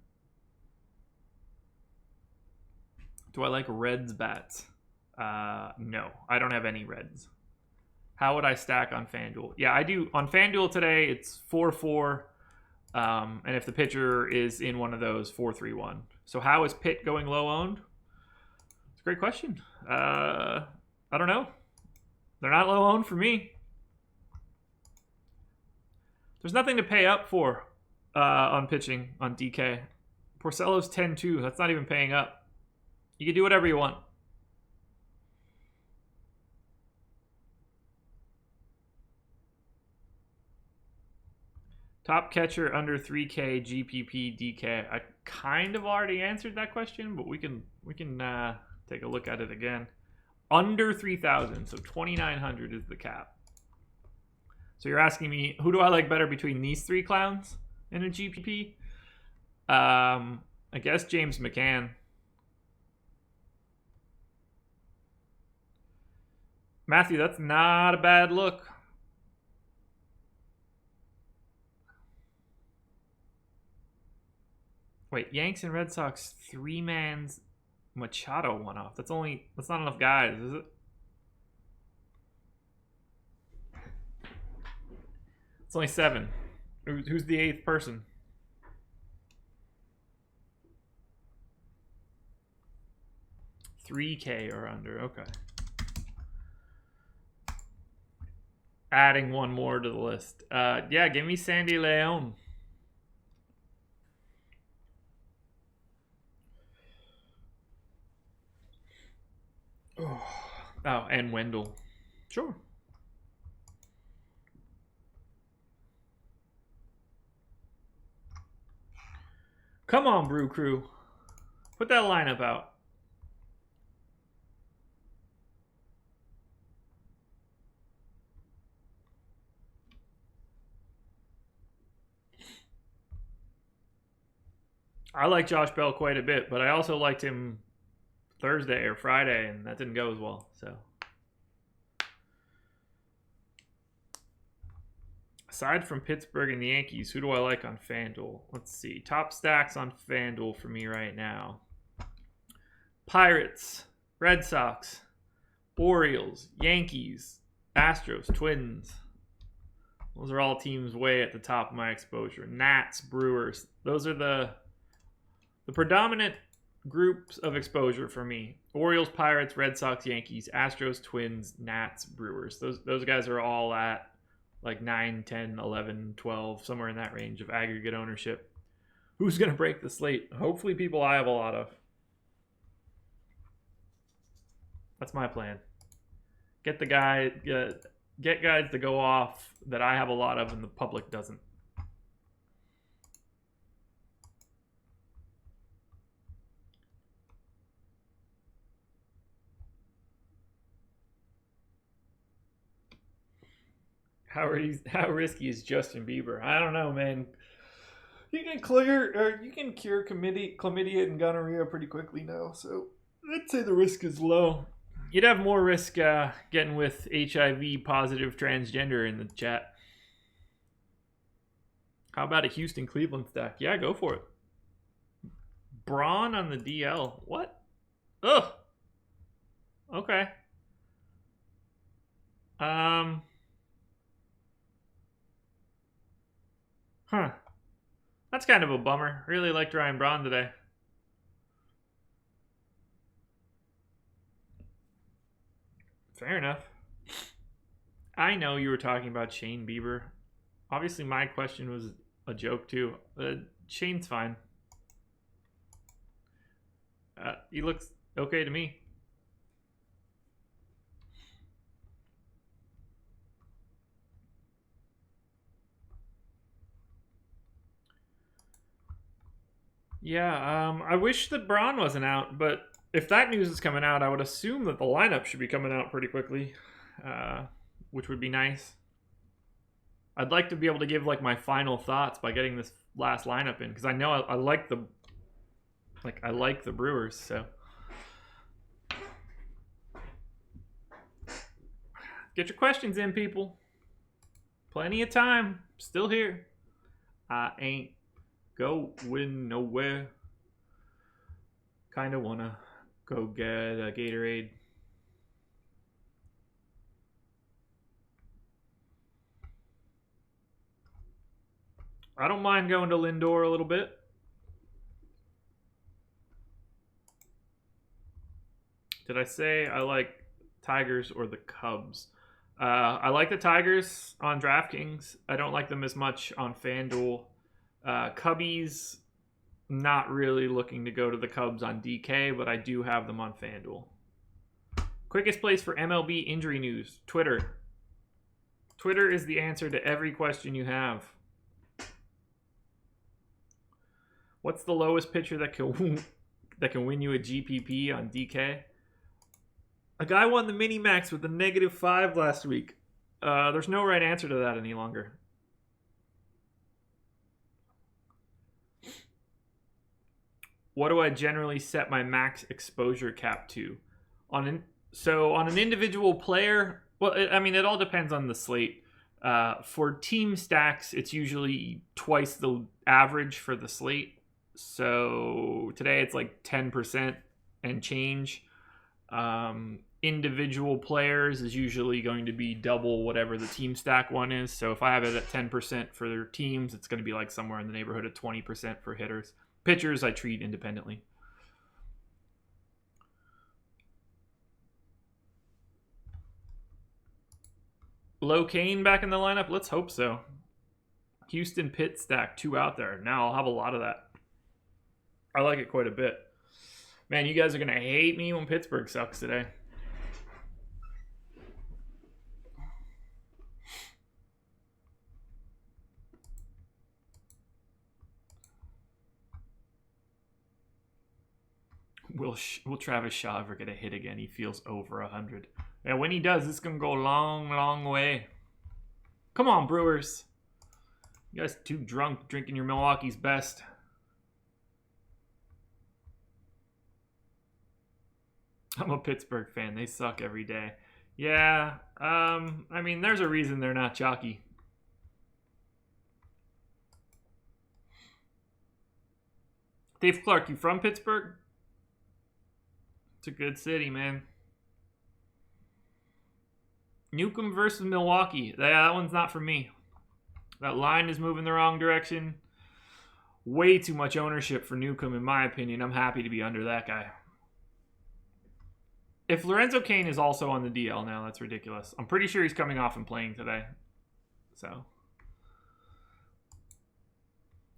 Do I like Reds bats? No, I don't have any Reds. How would I stack on FanDuel? Yeah, I do. On FanDuel today, it's 4-4. And if the pitcher is in one of those, 4-3-1. So how is Pitt going low owned? It's a great question. I don't know. They're not low owned for me. There's nothing to pay up for on pitching on DK. Porcello's 10-2. That's not even paying up. You can do whatever you want. Top catcher under 3K GPP DK. I kind of already answered that question, but we can take a look at it again. Under 3,000, so 2,900 is the cap. So you're asking me, who do I like better between these three clowns in a GPP? I guess James McCann. Matthew, that's not a bad look. Wait, Yanks and Red Sox 3-man's Machado one-off. That's not enough guys, is it? It's only 7. Who's the 8th person? $3K or under. Okay. Adding one more to the list. Yeah, give me Sandy Leon. Oh, and Wendell. Sure. Come on, Brew Crew. Put that lineup out. I like Josh Bell quite a bit, but I also liked him Thursday or Friday, and that didn't go as well. So, aside from Pittsburgh and the Yankees, who do I like on FanDuel? Let's see. Top stacks on FanDuel for me right now. Pirates, Red Sox, Orioles, Yankees, Astros, Twins. Those are all teams way at the top of my exposure. Nats, Brewers. Those are the predominant groups of exposure for me. Orioles, Pirates, Red Sox, Yankees, Astros, Twins, Nats, Brewers. Those guys are all at like 9, 10, 11, 12, somewhere in that range of aggregate ownership. Who's going to break the slate? Hopefully people I have a lot of. That's my plan. Get guys to go off that I have a lot of and the public doesn't. How risky is Justin Bieber? I don't know, man. You can cure chlamydia and gonorrhea pretty quickly now, so I'd say the risk is low. You'd have more risk getting with HIV positive transgender in the chat. How about a Houston Cleveland stack? Yeah, go for it. Braun on the DL. What? Ugh. Okay. Huh. That's kind of a bummer. Really liked Ryan Braun today. Fair enough. I know you were talking about Shane Bieber. Obviously, my question was a joke, too. Shane's fine. He looks okay to me. Yeah, I wish that Braun wasn't out, but if that news is coming out, I would assume that the lineup should be coming out pretty quickly, which would be nice. I'd like to be able to give like my final thoughts by getting this last lineup in, because I know I like the Brewers. So get your questions in, people. Plenty of time. Still here. I ain't going nowhere. Kinda wanna go get a Gatorade. I don't mind going to Lindor a little bit. Did I say I like Tigers or the Cubs? I like the Tigers on DraftKings. I don't like them as much on FanDuel. Cubbies, not really looking to go to the Cubs on DK, but I do have them on FanDuel. Quickest place for MLB injury news, Twitter. Twitter is the answer to every question you have. What's the lowest pitcher that can win you a GPP on DK? A guy won the mini max with a -5 last week. There's no right answer to that any longer. What do I generally set my max exposure cap to? On an individual player, well, I mean, it all depends on the slate. For team stacks, it's usually twice the average for the slate. So today it's like 10% and change. Individual players is usually going to be double whatever the team stack one is. So if I have it at 10% for their teams, it's going to be like somewhere in the neighborhood of 20% for hitters. Pitchers I treat independently. Low Kane back in the lineup? Let's hope so. Houston Pitt stack, 2 out there. Now I'll have a lot of that. I like it quite a bit. Man, you guys are going to hate me when Pittsburgh sucks today. Will Travis Shaw ever get a hit again? He feels over 100. Yeah, when he does, it's going to go a long, long way. Come on, Brewers. You guys too drunk drinking your Milwaukee's best. I'm a Pittsburgh fan. They suck every day. Yeah, I mean, there's a reason they're not chalky. Dave Clark, you from Pittsburgh? It's a good city, man. Newcomb versus Milwaukee. That one's not for me. That line is moving the wrong direction. Way too much ownership for Newcomb, in my opinion. I'm happy to be under that guy. If Lorenzo Cain is also on the DL now, that's ridiculous. I'm pretty sure he's coming off and playing today. So,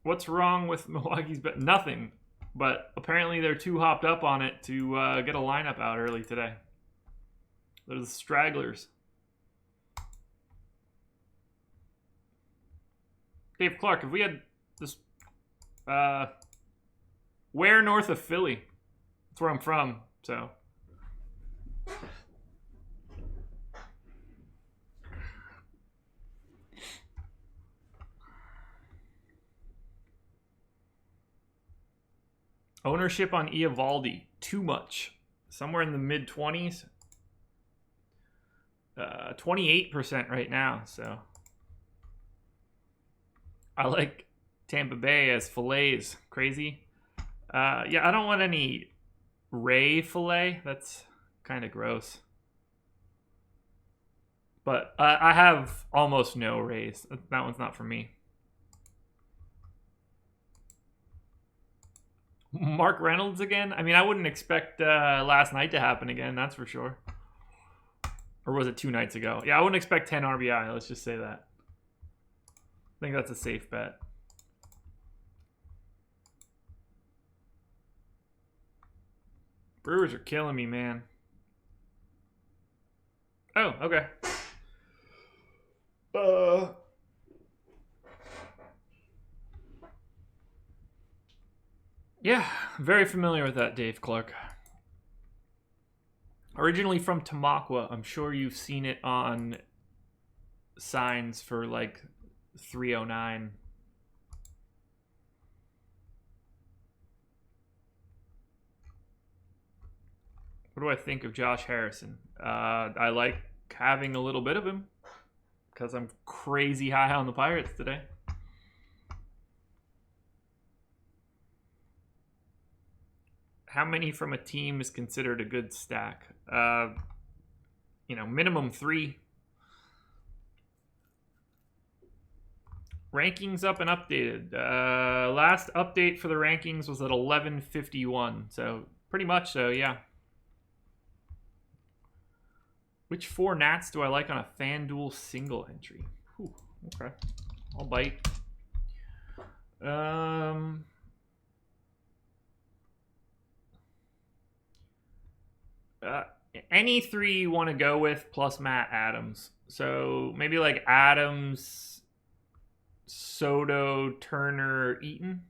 what's wrong with Milwaukee's bet? Nothing. But apparently they're too hopped up on it to get a lineup out early today. They're the stragglers. Dave Clark, if we had this... where north of Philly? That's where I'm from, so... Ownership on Eovaldi, too much. Somewhere in the mid-20s. 28% right now, so. I like Tampa Bay as fillets. Crazy. Yeah, I don't want any ray fillet. That's kind of gross. But I have almost no rays. That one's not for me. Mark Reynolds again? I mean, I wouldn't expect last night to happen again, that's for sure. Or was it 2 nights ago? Yeah, I wouldn't expect 10 RBI, let's just say that. I think that's a safe bet. Brewers are killing me, man. Oh, okay. Yeah, very familiar with that, Dave Clark. Originally from Tamaqua. I'm sure you've seen it on signs for like 309. What do I think of Josh Harrison? I like having a little bit of him because I'm crazy high on the Pirates today. How many from a team is considered a good stack? Minimum 3. Rankings up and updated. Last update for the rankings was at 1151. So pretty much so, yeah. Which 4 Nats do I like on a FanDuel single entry? Whew, okay. I'll bite. Any 3 you want to go with plus Matt Adams. So maybe like Adams, Soto, Turner, Eaton.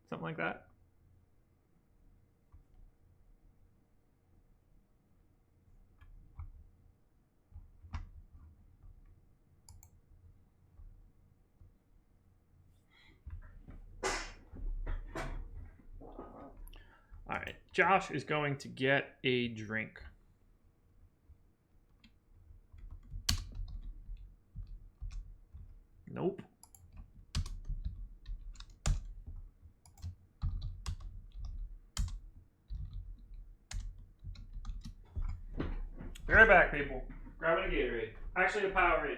Something like that. All right, Josh is going to get a drink. Nope. Be right back, people. Grabbing a Gatorade. Actually, a Powerade.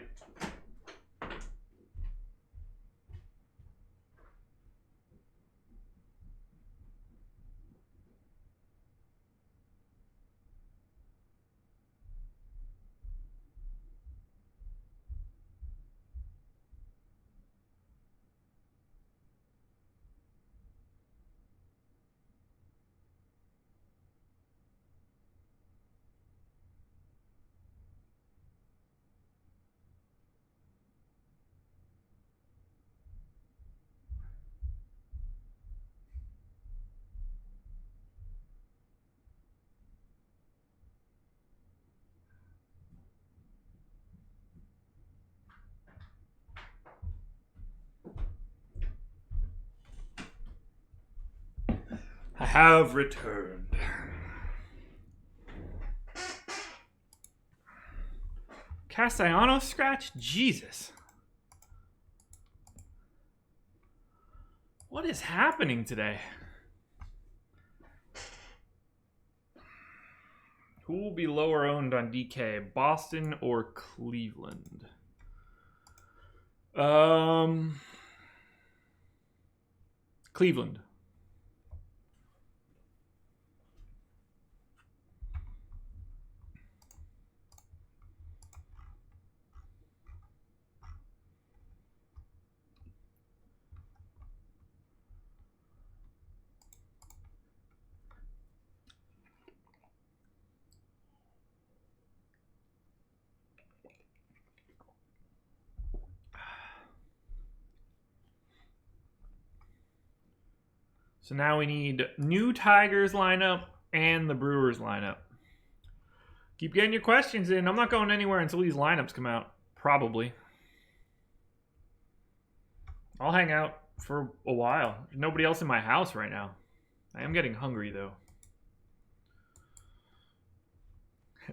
I have returned. Castellanos scratch? Jesus. What is happening today? Who will be lower owned on DK? Boston or Cleveland? Cleveland. So now we need new Tigers lineup and the Brewers lineup. Keep getting your questions in. I'm not going anywhere until these lineups come out. Probably. I'll hang out for a while. There's nobody else in my house right now. I am getting hungry, though.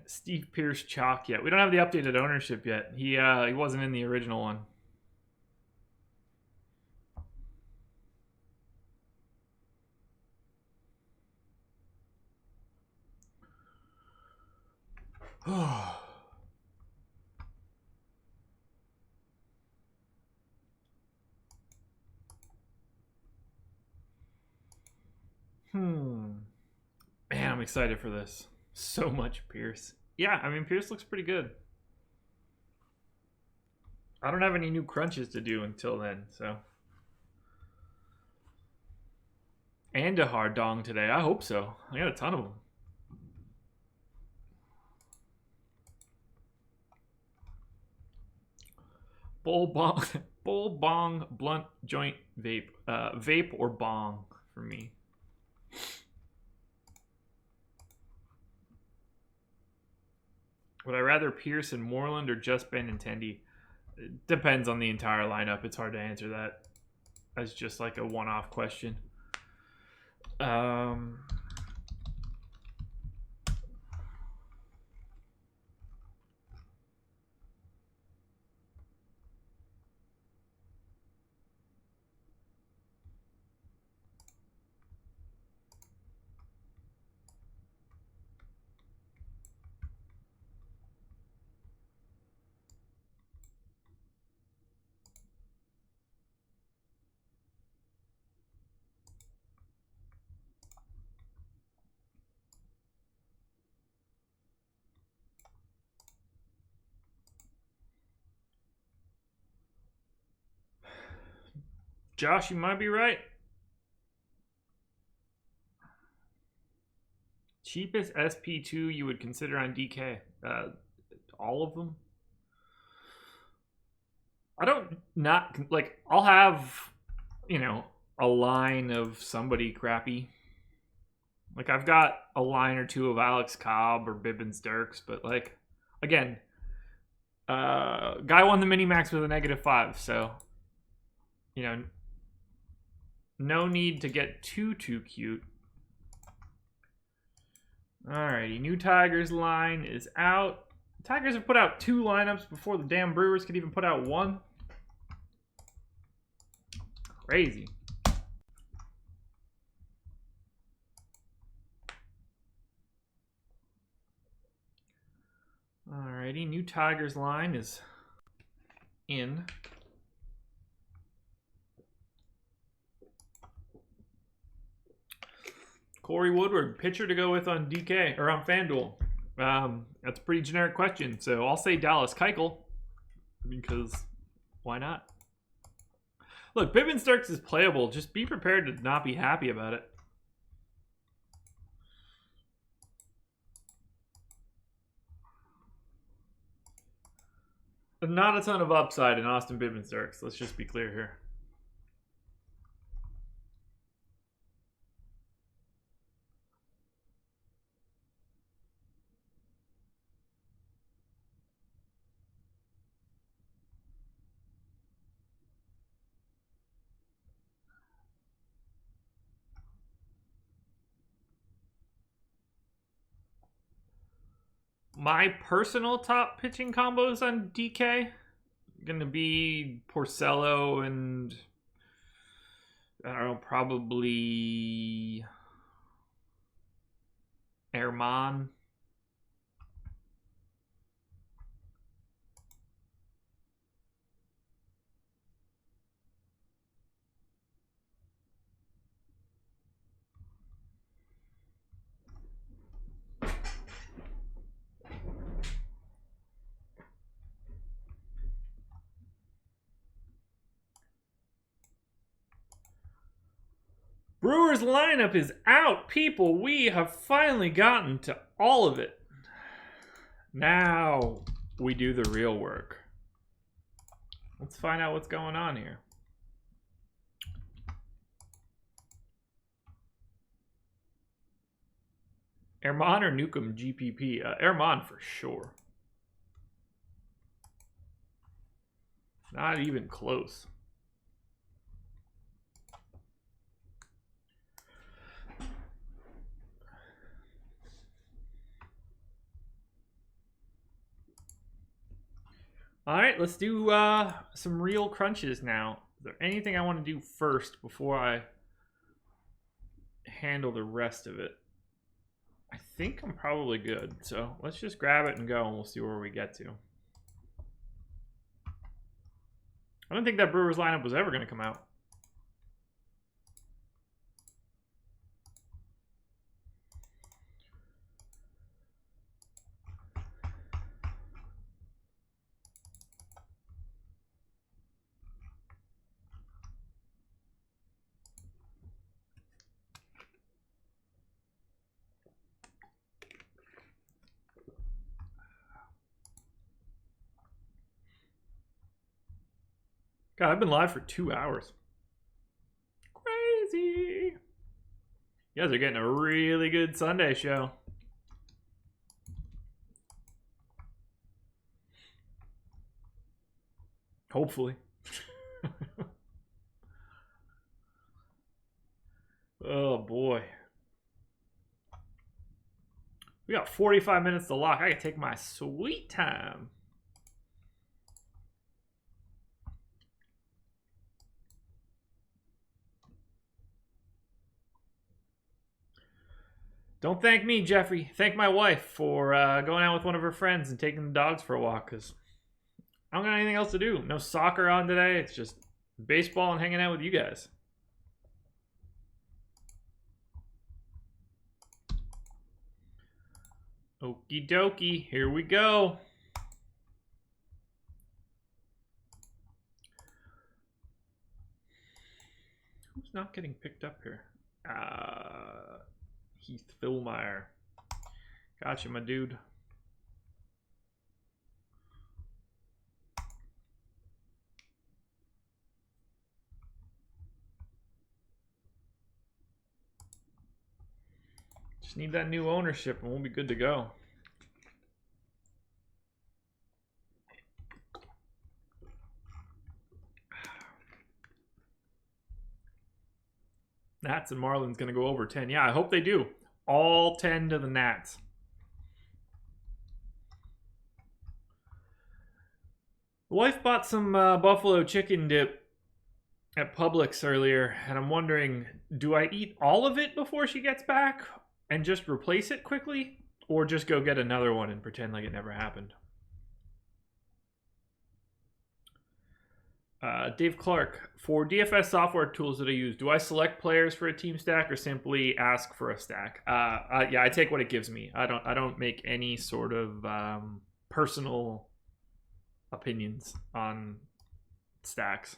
Steve Pierce chalk yet. We don't have the updated ownership yet. He wasn't in the original one. Man, I'm excited for this. So much Pierce. Yeah, I mean, Pierce looks pretty good. I don't have any new crunches to do until then, so. And a hard dong today. I hope so. I got a ton of them. Bowl bong, blunt joint vape. Vape or bong for me. Would I rather Pierce and Moreland or just Benintendi? It depends on the entire lineup. It's hard to answer that as just like a one-off question. Josh, you might be right. Cheapest SP2 you would consider on DK? All of them? I don't not like. I'll have, a line of somebody crappy. Like I've got a line or two of Alex Cobb or Bibbins Dirks, but like again, guy won the mini max with a -5, so no need to get too cute. Alrighty, new Tigers line is out. Tigers have put out 2 lineups before the damn Brewers could even put out 1. Crazy. Alrighty, new Tigers line is in. Corey Woodward, pitcher to go with on DK or on FanDuel. That's a pretty generic question, so I'll say Dallas Keuchel because why not? Look, Bibbins Dirks is playable. Just be prepared to not be happy about it. Not a ton of upside in Austin Bibbins Dirks. Let's just be clear here. My personal top pitching combos on DK gonna be Porcello and I don't know, probably Herman. Brewers lineup is out, people. We have finally gotten to all of it. Now we do the real work. Let's find out what's going on here. Herman or Newcomb GPP? Herman for sure. Not even close. All right, let's do some real crunches now. Is there anything I want to do first before I handle the rest of it? I think I'm probably good. So let's just grab it and go, and we'll see where we get to. I don't think that Brewers lineup was ever going to come out. God, I've been live for 2 hours. Crazy. You guys are getting a really good Sunday show. Hopefully. Oh, boy. We got 45 minutes to lock. I can take my sweet time. Don't thank me, Jeffrey. Thank my wife for going out with one of her friends and taking the dogs for a walk, because I don't got anything else to do. No soccer on today. It's just baseball and hanging out with you guys. Okie dokie. Here we go. Who's not getting picked up here? Heath Philmeyer. Gotcha, my dude. Just need that new ownership and we'll be good to go. Nats and Marlins going to go over 10. Yeah, I hope they do. All 10 to the Nats. The wife bought some buffalo chicken dip at Publix earlier, and I'm wondering, do I eat all of it before she gets back and just replace it quickly, or just go get another one and pretend like it never happened? Dave Clark, for DFS software tools that I use, do I select players for a team stack or simply ask for a stack? Yeah, I take what it gives me. I don't make any sort of personal opinions on stacks.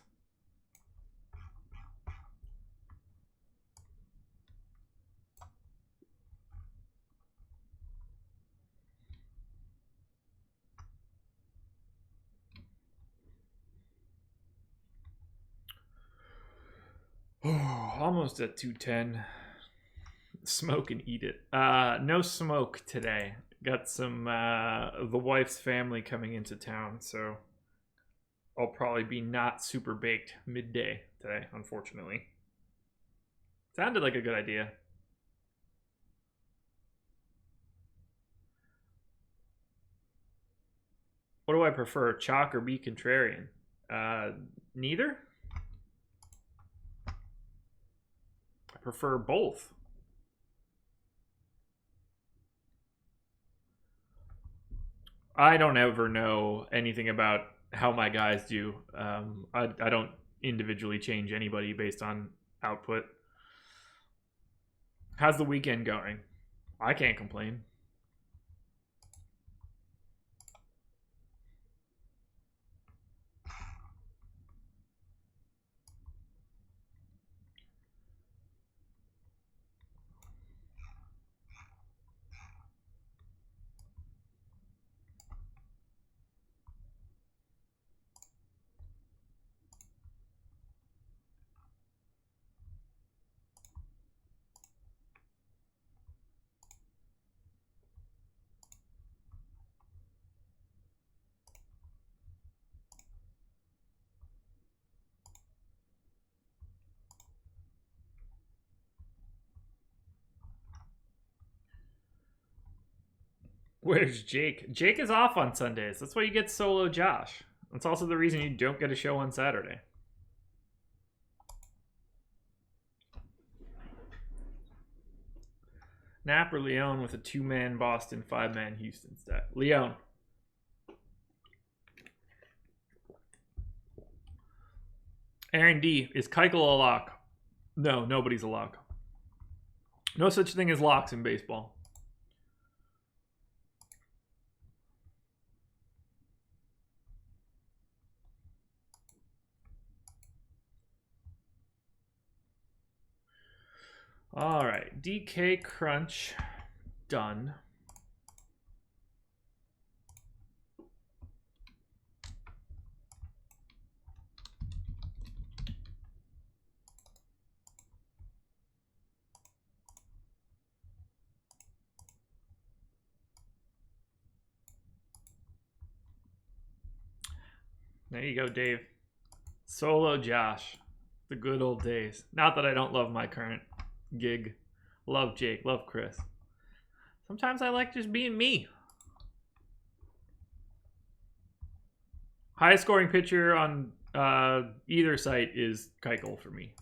Oh, almost at 210. Smoke and eat it. No smoke today. Got some the wife's family coming into town, so I'll probably be not super baked midday today, unfortunately. Sounded like a good idea. What do I prefer, chalk or be contrarian? Neither. I prefer both. I don't ever know anything about how my guys do. I don't individually change anybody based on output. How's the weekend going? I can't complain. Where's Jake? Jake is off on Sundays. That's why you get solo Josh. That's also the reason you don't get a show on Saturday. Knapp or Leone with a 2-man Boston, 5-man Houston stack? Leone. Aaron D. Is Keuchel a lock? No, nobody's a lock. No such thing as locks in baseball. All right, DK Crunch, done. There you go, Dave. Solo Josh. The good old days. Not that I don't love my current gig. Love Jake. Love Chris. Sometimes I like just being me. Highest scoring pitcher on either site is Keuchel for me.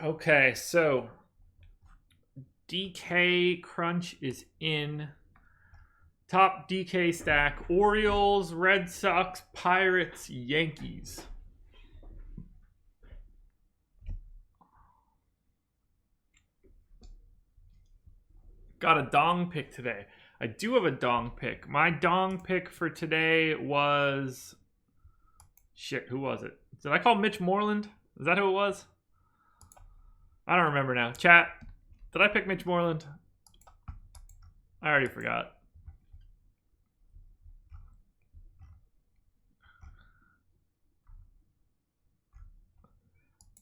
Okay, so DK Crunch is in. Top DK stack: Orioles, Red Sox, Pirates, Yankees. Got a dong pick today. I do have a dong pick. My dong pick for today was... Shit, who was it? Did I call Mitch Moreland? Is that who it was? I don't remember now. Chat, did I pick Mitch Moreland? I already forgot.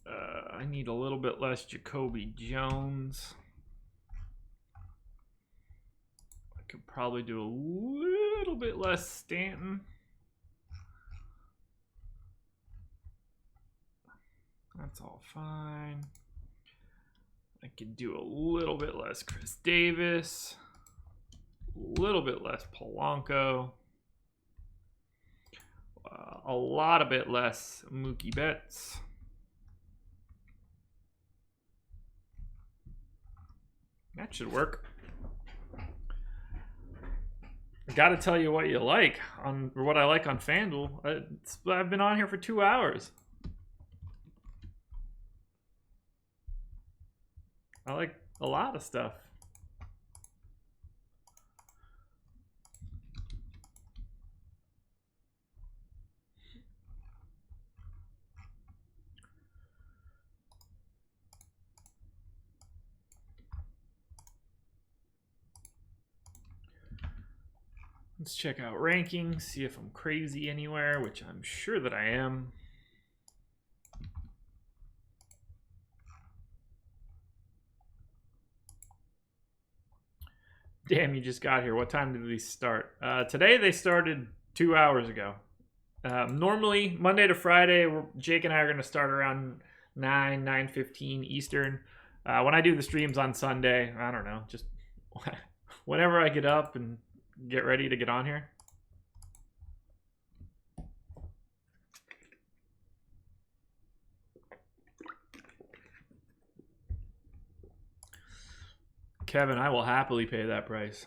I need a little bit less Jacoby Jones. I could probably do a little bit less Stanton. That's all fine. I could do a little bit less Chris Davis. A little bit less Polanco. A lot of bit less Mookie Betts. That should work. I gotta tell you what you like on, or what I like on FanDuel. I've been on here for 2 hours. I like a lot of stuff. Let's check out rankings, see if I'm crazy anywhere, which I'm sure that I am. Damn, you just got here. What time did these start? Today they started 2 hours ago. Normally, Monday to Friday, Jake and I are going to start around 9:15 Eastern. When I do the streams on Sunday, I don't know, just whenever I get up and get ready to get on here. Kevin, I will happily pay that price.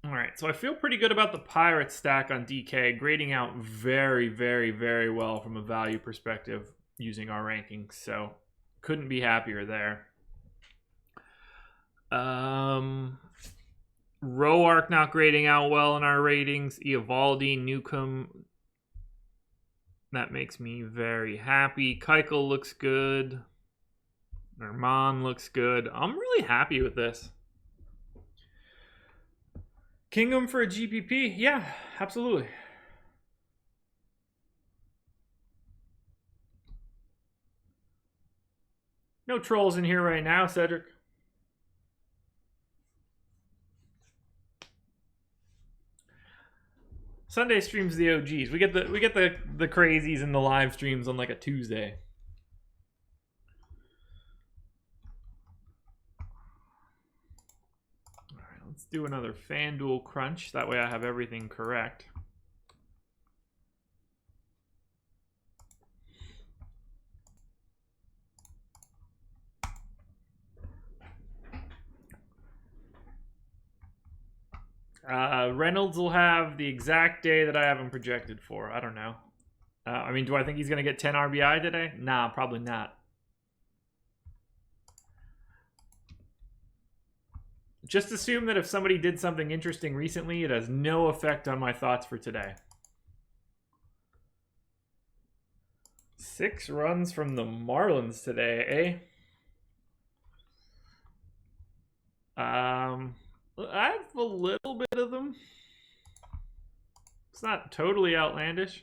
All right, so I feel pretty good about the Pirates stack on DK, grading out very, very, very well from a value perspective using our rankings, so couldn't be happier there. Roark not grading out well in our ratings. Eovaldi, Newcomb. That makes me very happy. Keuchel looks good. Herman looks good. I'm really happy with this. Kingham for a GPP? Yeah, absolutely. No trolls in here right now, Cedric. Sunday streams the OGs. We get the crazies and the live streams on like a Tuesday. All right, let's do another FanDuel crunch. That way I have everything correct. Reynolds will have the exact day that I have him projected for. I don't know. I mean, do I think he's going to get 10 RBI today? Nah, probably not. Just assume that if somebody did something interesting recently, it has no effect on my thoughts for today. 6 runs from the Marlins today, eh? I have a little bit of them. It's not totally outlandish.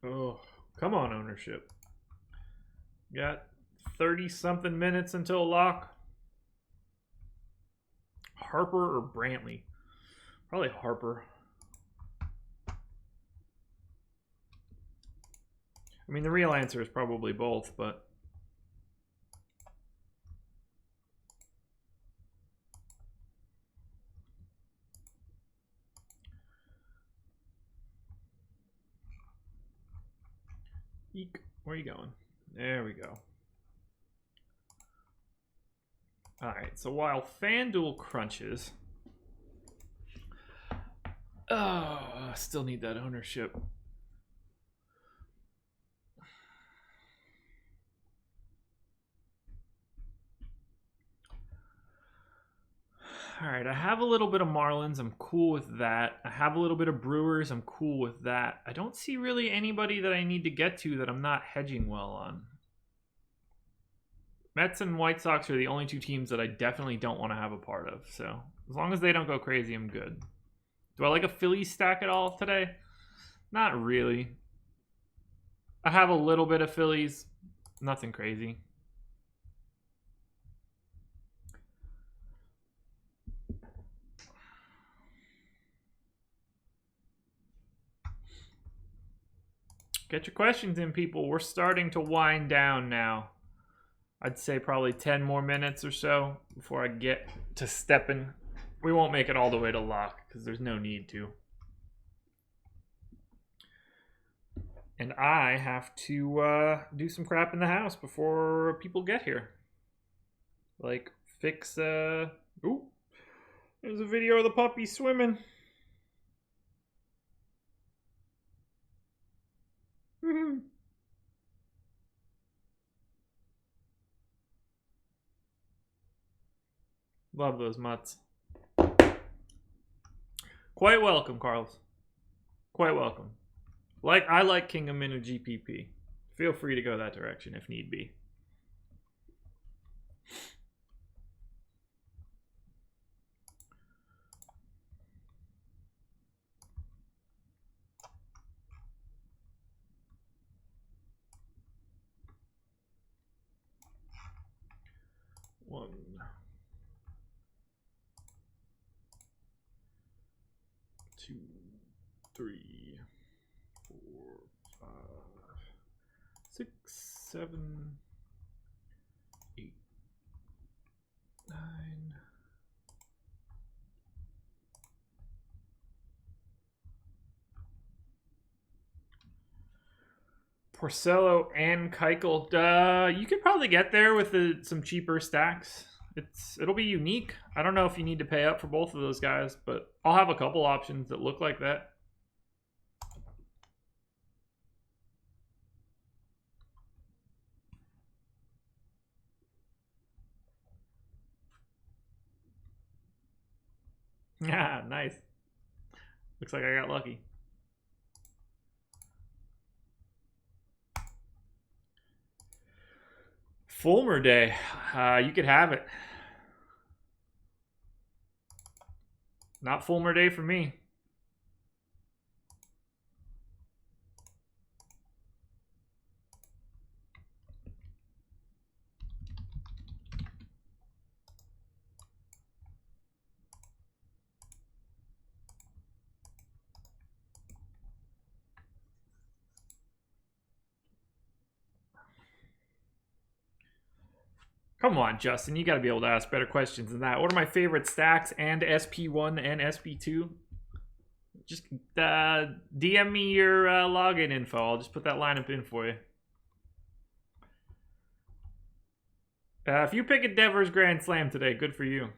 Oh, come on, ownership. Got 30-something minutes until lock. Harper or Brantley? Probably Harper. I mean, the real answer is probably both, but... Eek. Where are you going? There we go. Alright, so while FanDuel crunches... Oh, still need that ownership. Alright, I have a little bit of Marlins. I'm cool with that. I have a little bit of Brewers. I'm cool with that. I don't see really anybody that I need to get to that I'm not hedging well on. Mets and White Sox are the only 2 teams that I definitely don't want to have a part of. So as long as they don't go crazy, I'm good. Do I like a Phillies stack at all today? Not really. I have a little bit of Phillies. Nothing crazy. Get your questions in, people. We're starting to wind down now. I'd say probably 10 more minutes or so before I get to stepping. We won't make it all the way to lock because there's no need to. And I have to do some crap in the house before people get here. Like fix... Ooh, there's a video of the puppy swimming. Love those mutts. Quite welcome, Carlos. Quite welcome. I like Kingdom in a GPP. Feel free to go that direction if need be. One, 2, 3, 4, 5, 6, 7, 8, 9. Porcello and Keuchel. You could probably get there with some cheaper stacks. It'll be unique. I don't know if you need to pay up for both of those guys, but I'll have a couple options that look like that. Yeah, nice. Looks like I got lucky. Fulmer Day. You could have it. Not Fulmer Day for me. Come on, Justin. You got to be able to ask better questions than that. What are my favorite stacks and SP1 and SP2? Just DM me your login info. I'll just put that lineup in for you. If you pick a Devers Grand Slam today, good for you.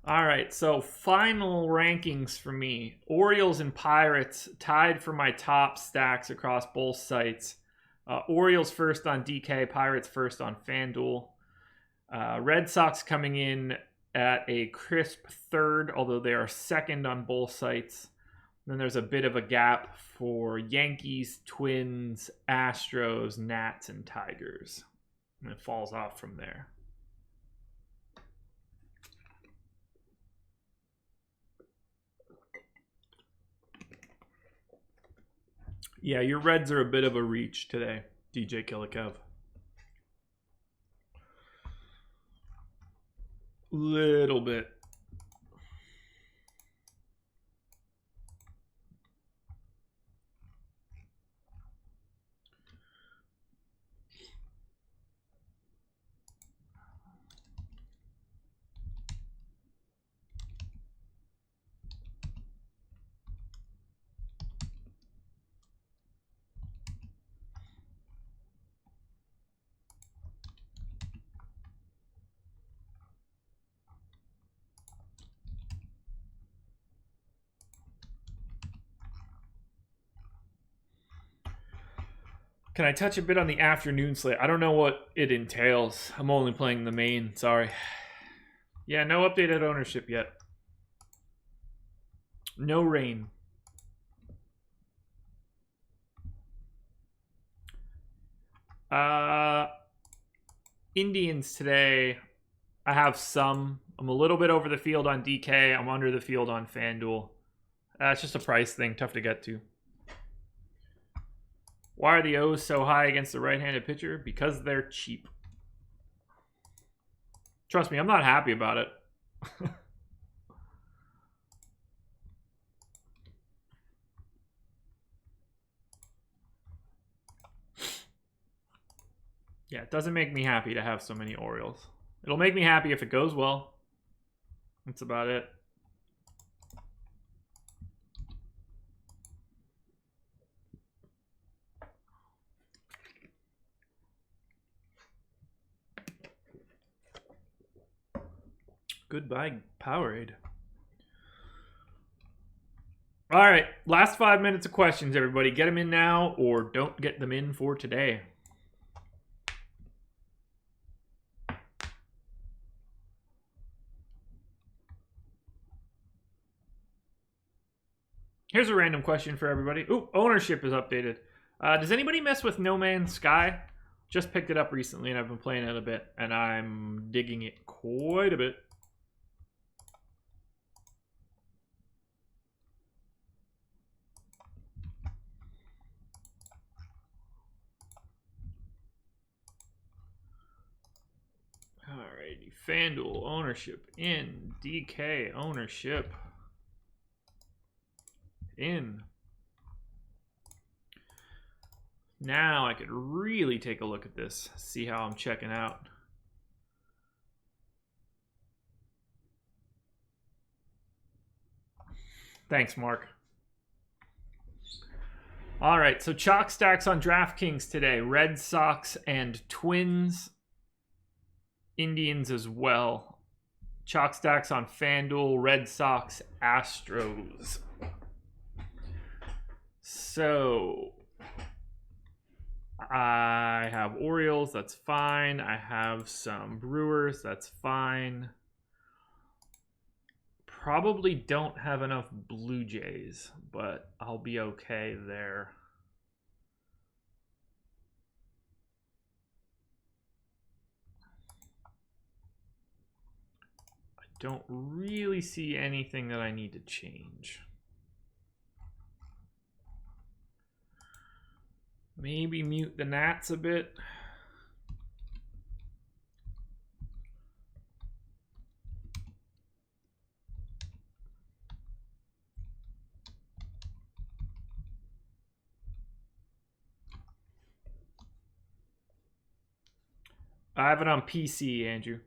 All right, so final rankings for me. Orioles and Pirates tied for my top stacks across both sites. Orioles first on DK, Pirates first on FanDuel. Red Sox coming in at a crisp third, although they are second on both sites. Then there's a bit of a gap for Yankees, Twins, Astros, Nats, and Tigers. And it falls off from there. Yeah, your Reds are a bit of a reach today, DJ Killikev. Little bit. Can I touch a bit on the afternoon slate? I don't know what it entails. I'm only playing the main. Sorry. Yeah, no updated ownership yet. No rain. Indians today. I have some. I'm a little bit over the field on DK. I'm under the field on FanDuel. It's just a price thing. Tough to get to. Why are the O's so high against the right-handed pitcher? Because they're cheap. Trust me, I'm not happy about it. Yeah, it doesn't make me happy to have so many Orioles. It'll make me happy if it goes well. That's about it. Goodbye, Powerade. All right, last 5 minutes of questions, everybody. Get them in now or don't get them in for today. Here's a random question for everybody. Ooh, ownership is updated. Does anybody mess with No Man's Sky? Just picked it up recently and I've been playing it a bit and I'm digging it quite a bit. Alrighty, FanDuel ownership in, DK ownership in. Now I could really take a look at this, see how I'm checking out. Thanks, Mark. All right, so chalk stacks on DraftKings today. Red Sox and Twins. Indians as well. Chalk stacks on FanDuel. Red Sox, Astros. So I have Orioles, that's fine. I have some Brewers, that's fine. Probably don't have enough Blue Jays, but I'll be okay there. I don't really see anything that I need to change. Maybe mute the Nats a bit. I have it on PC, Andrew.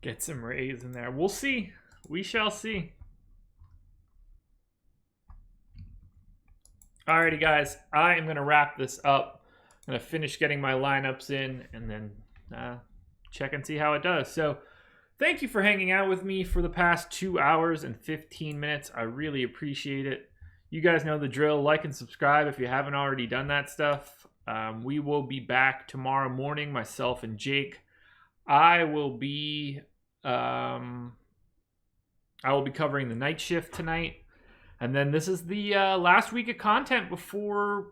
Get some Rays in there. We'll see. We shall see. Alrighty, guys. I am going to wrap this up. I'm going to finish getting my lineups in and then check and see how it does. So, thank you for hanging out with me for the past 2 hours and 15 minutes. I really appreciate it. You guys know the drill. Like and subscribe if you haven't already done that stuff. We will be back tomorrow morning, myself and Jake. I will be covering the night shift tonight, and then this is the last week of content before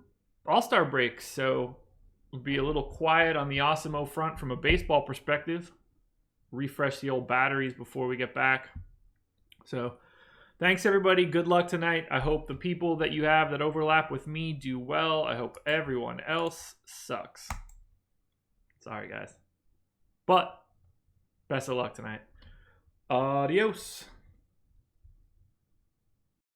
All-Star break, so it'll be a little quiet on the Awesemo front from a baseball perspective. Refresh the old batteries before we get back. So thanks everybody. Good luck tonight. I hope the people that you have that overlap with me do well. I hope everyone else sucks. Sorry guys, but best of luck tonight. Adios.